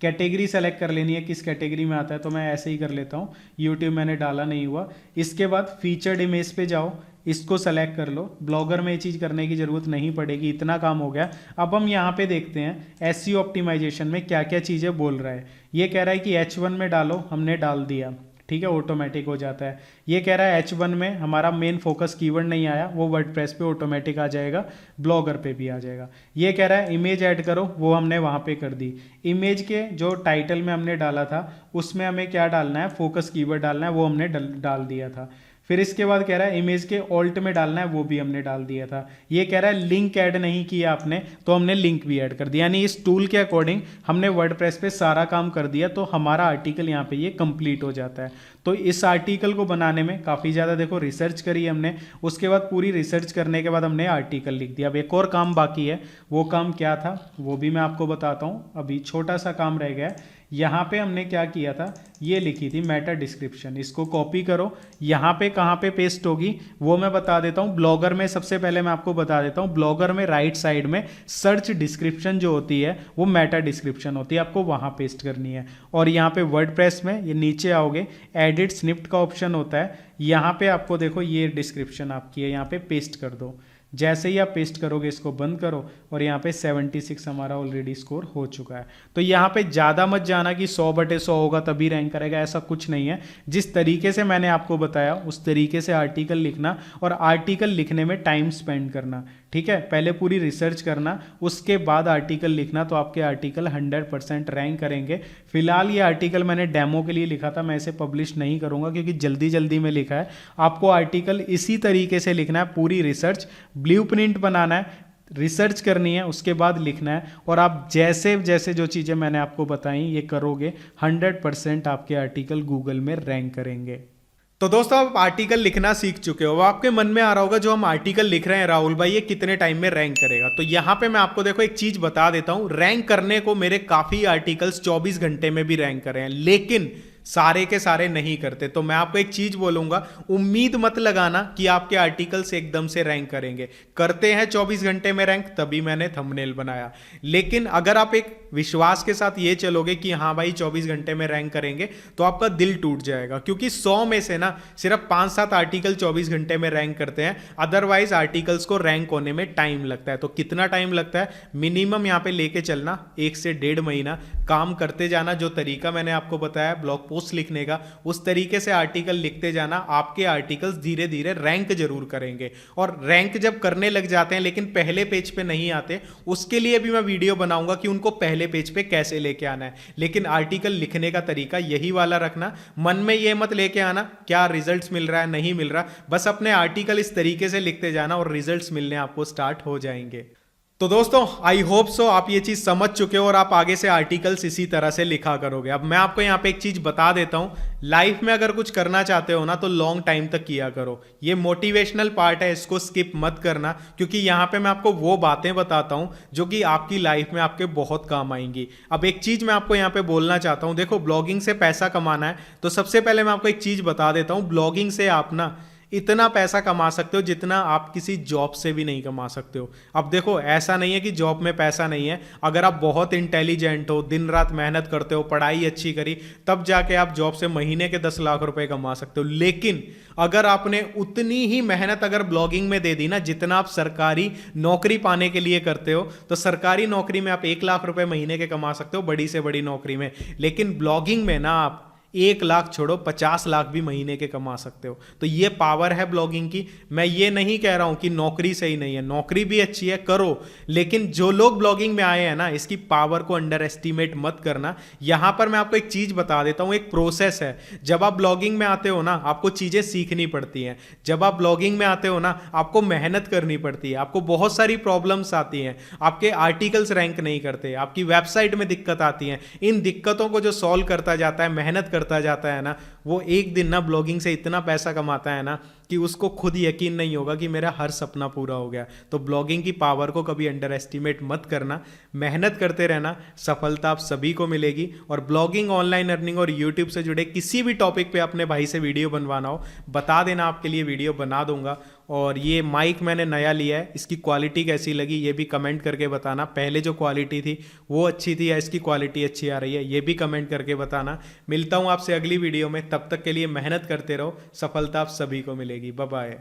[SPEAKER 1] कैटेगरी सेलेक्ट कर लेनी है, किस कैटेगरी में आता है, तो मैं ऐसे ही कर लेता हूँ, यूट्यूब मैंने डाला नहीं हुआ। इसके बाद फीचर्ड इमेज पे जाओ, इसको सेलेक्ट कर लो। ब्लॉगर में ये चीज़ करने की ज़रूरत नहीं पड़ेगी, इतना काम हो गया। अब हम यहाँ पे देखते हैं एसईओ ऑप्टिमाइजेशन में क्या क्या चीज़ें बोल रहा है। ये कह रहा है कि H1 में डालो, हमने डाल दिया, ठीक है, ऑटोमेटिक हो जाता है। ये कह रहा है H1 में हमारा मेन फोकस कीवर्ड नहीं आया, वो वर्डप्रेस पे ऑटोमेटिक आ जाएगा, ब्लॉगर पे भी आ जाएगा। ये कह रहा है इमेज ऐड करो, वो हमने वहाँ पे कर दी। इमेज के जो टाइटल में हमने डाला था उसमें हमें क्या डालना है, फोकस कीवर्ड डालना है, वो हमने डाल दिया था। फिर इसके बाद कह रहा है इमेज के ऑल्ट में डालना है, वो भी हमने डाल दिया था। ये कह रहा है लिंक ऐड नहीं किया आपने, तो हमने लिंक भी ऐड कर दिया। यानी इस टूल के अकॉर्डिंग हमने वर्डप्रेस पे सारा काम कर दिया, तो हमारा आर्टिकल यहाँ पे ये कंप्लीट हो जाता है। तो इस आर्टिकल को बनाने में काफ़ी ज़्यादा देखो रिसर्च करी हमने, उसके बाद पूरी रिसर्च करने के बाद हमने आर्टिकल लिख दिया। अब एक और काम बाकी है, वो काम क्या था वो भी मैं आपको बताता हूँ। अभी छोटा सा काम रह गया है। यहाँ पे हमने क्या किया था, ये लिखी थी मेटा डिस्क्रिप्शन, इसको कॉपी करो। यहाँ पे कहाँ पे पेस्ट होगी वो मैं बता देता हूँ। ब्लॉगर में सबसे पहले मैं आपको बता देता हूँ, ब्लॉगर में राइट साइड में सर्च डिस्क्रिप्शन जो होती है वो मेटा डिस्क्रिप्शन होती है, आपको वहाँ पेस्ट करनी है। और यहाँ पे वर्डप्रेस में ये नीचे आओगे, एडिट स्निप्ट का ऑप्शन होता है, यहाँ पे आपको देखो ये डिस्क्रिप्शन आपकी है, यहाँ पे पेस्ट कर दो। जैसे ही आप पेस्ट करोगे इसको बंद करो और यहाँ पे 76 हमारा ऑलरेडी स्कोर हो चुका है। तो यहाँ पे ज़्यादा मत जाना कि 100/100 होगा तभी रैंक करेगा, ऐसा कुछ नहीं है। जिस तरीके से मैंने आपको बताया उस तरीके से आर्टिकल लिखना और आर्टिकल लिखने में टाइम स्पेंड करना, ठीक है। पहले पूरी रिसर्च करना, उसके बाद आर्टिकल लिखना, तो आपके आर्टिकल 100% रैंक करेंगे। फिलहाल ये आर्टिकल मैंने डेमो के लिए लिखा था, मैं इसे पब्लिश नहीं करूँगा क्योंकि जल्दी जल्दी में लिखा है। आपको आर्टिकल इसी तरीके से लिखना है, पूरी रिसर्च ब्लूप्रिंट बनाना है, रिसर्च करनी है, उसके बाद लिखना है। और आप जैसे जैसे जो चीज़ें मैंने आपको बताई ये करोगे 100% आपके आर्टिकल गूगल में रैंक करेंगे। तो दोस्तों आप आर्टिकल लिखना सीख चुके हो, आपके मन में आ रहा होगा जो हम आर्टिकल लिख रहे हैं राहुल भाई ये कितने टाइम में रैंक करेगा। तो यहाँ पे मैं आपको देखो एक चीज बता देता हूँ, रैंक करने को मेरे काफी आर्टिकल्स 24 घंटे में भी रैंक करे हैं, लेकिन सारे के सारे नहीं करते। तो मैं आपको एक चीज बोलूंगा, उम्मीद मत लगाना कि आपके आर्टिकल्स एकदम से रैंक करेंगे। करते हैं 24 घंटे में रैंक, तभी मैंने थंबनेल बनाया। लेकिन अगर आप एक विश्वास के साथ ये चलोगे कि हाँ भाई 24 घंटे में रैंक करेंगे, तो आपका दिल टूट जाएगा, क्योंकि 100 में से ना सिर्फ 5-7 आर्टिकल 24 घंटे में रैंक करते हैं। अदरवाइज आर्टिकल्स को रैंक होने में टाइम लगता है। तो कितना टाइम लगता है, मिनिमम यहाँ पे लेके चलना 1 से 1.5 महीना काम करते जाना। जो तरीका मैंने आपको बताया ब्लॉग पोस्ट लिखने का, उस तरीके से आर्टिकल लिखते जाना, आपके आर्टिकल्स धीरे धीरे रैंक जरूर करेंगे। और रैंक जब करने लग जाते हैं लेकिन पहले पेज पे नहीं आते, उसके लिए भी मैं वीडियो बनाऊंगा कि उनको पहले पेज पे कैसे लेके आना है। लेकिन आर्टिकल लिखने का तरीका यही वाला रखना, मन में ये मत लेके आना क्या रिजल्ट्स मिल रहा है नहीं मिल रहा, बस अपने आर्टिकल इस तरीके से लिखते जाना और रिजल्ट्स मिलने आपको स्टार्ट हो जाएंगे। तो दोस्तों आई होप सो आप ये चीज़ समझ चुके हो और आप आगे से आर्टिकल्स इसी तरह से लिखा करोगे। अब मैं आपको यहाँ पे एक चीज़ बता देता हूँ, लाइफ में अगर कुछ करना चाहते हो ना तो लॉन्ग टाइम तक किया करो। ये मोटिवेशनल पार्ट है, इसको स्किप मत करना, क्योंकि यहाँ पे मैं आपको वो बातें बताता हूँ जो कि आपकी लाइफ में आपके बहुत काम आएंगी। अब एक चीज़ मैं आपको यहाँ पे बोलना चाहता हूँ, देखो ब्लॉगिंग से पैसा कमाना है तो सबसे पहले मैं आपको एक चीज़ बता देता हूँ, ब्लॉगिंग से आप ना इतना पैसा कमा सकते हो जितना आप किसी जॉब से भी नहीं कमा सकते हो। अब देखो ऐसा नहीं है कि जॉब में पैसा नहीं है, अगर आप बहुत इंटेलिजेंट हो, दिन रात मेहनत करते हो, पढ़ाई अच्छी करी, तब जाके आप जॉब से महीने के 10 लाख रुपए कमा सकते हो। लेकिन अगर आपने उतनी ही मेहनत अगर ब्लॉगिंग में दे दी ना जितना आप सरकारी नौकरी पाने के लिए करते हो, तो सरकारी नौकरी में आप 1 लाख रुपए महीने के कमा सकते हो, बड़ी से बड़ी नौकरी में। लेकिन ब्लॉगिंग में ना आप 1 लाख छोड़ो 50 लाख भी महीने के कमा सकते हो। तो ये पावर है ब्लॉगिंग की। मैं ये नहीं कह रहा हूं कि नौकरी सही नहीं है, नौकरी भी अच्छी है, करो, लेकिन जो लोग ब्लॉगिंग में आए हैं ना, इसकी पावर को अंडर एस्टिमेट मत करना। यहां पर मैं आपको एक चीज बता देता हूं, एक प्रोसेस है। जब आप ब्लॉगिंग में आते हो ना, आपको चीजें सीखनी पड़ती हैं। जब आप ब्लॉगिंग में आते हो ना, आपको मेहनत करनी पड़ती है, आपको बहुत सारी प्रॉब्लम्स आती हैं, आपके आर्टिकल्स रैंक नहीं करते, आपकी वेबसाइट में दिक्कत आती है। इन दिक्कतों को जो सॉल्व करता जाता है, मेहनत करता जाता है ना, वो एक दिन ना ब्लॉगिंग से इतना पैसा कमाता है ना कि उसको खुद यकीन नहीं होगा कि मेरा हर सपना पूरा हो गया। तो ब्लॉगिंग की पावर को कभी अंडर एस्टिमेट मत करना, मेहनत करते रहना, सफलता आप सभी को मिलेगी। और ब्लॉगिंग, ऑनलाइन अर्निंग और यूट्यूब से जुड़े किसी भी टॉपिक पे अपने भाई से वीडियो बनवाना हो, बता देना, आपके लिए वीडियो बना दूंगा। और ये माइक मैंने नया लिया है, इसकी क्वालिटी कैसी लगी ये भी कमेंट करके बताना। पहले जो क्वालिटी थी वो अच्छी थी या इसकी क्वालिटी अच्छी आ रही है, ये भी कमेंट करके बताना। मिलता हूँ आपसे अगली वीडियो में, तब तक के लिए मेहनत करते रहो, सफलता आप सभी को मिलेगी। Bye bye.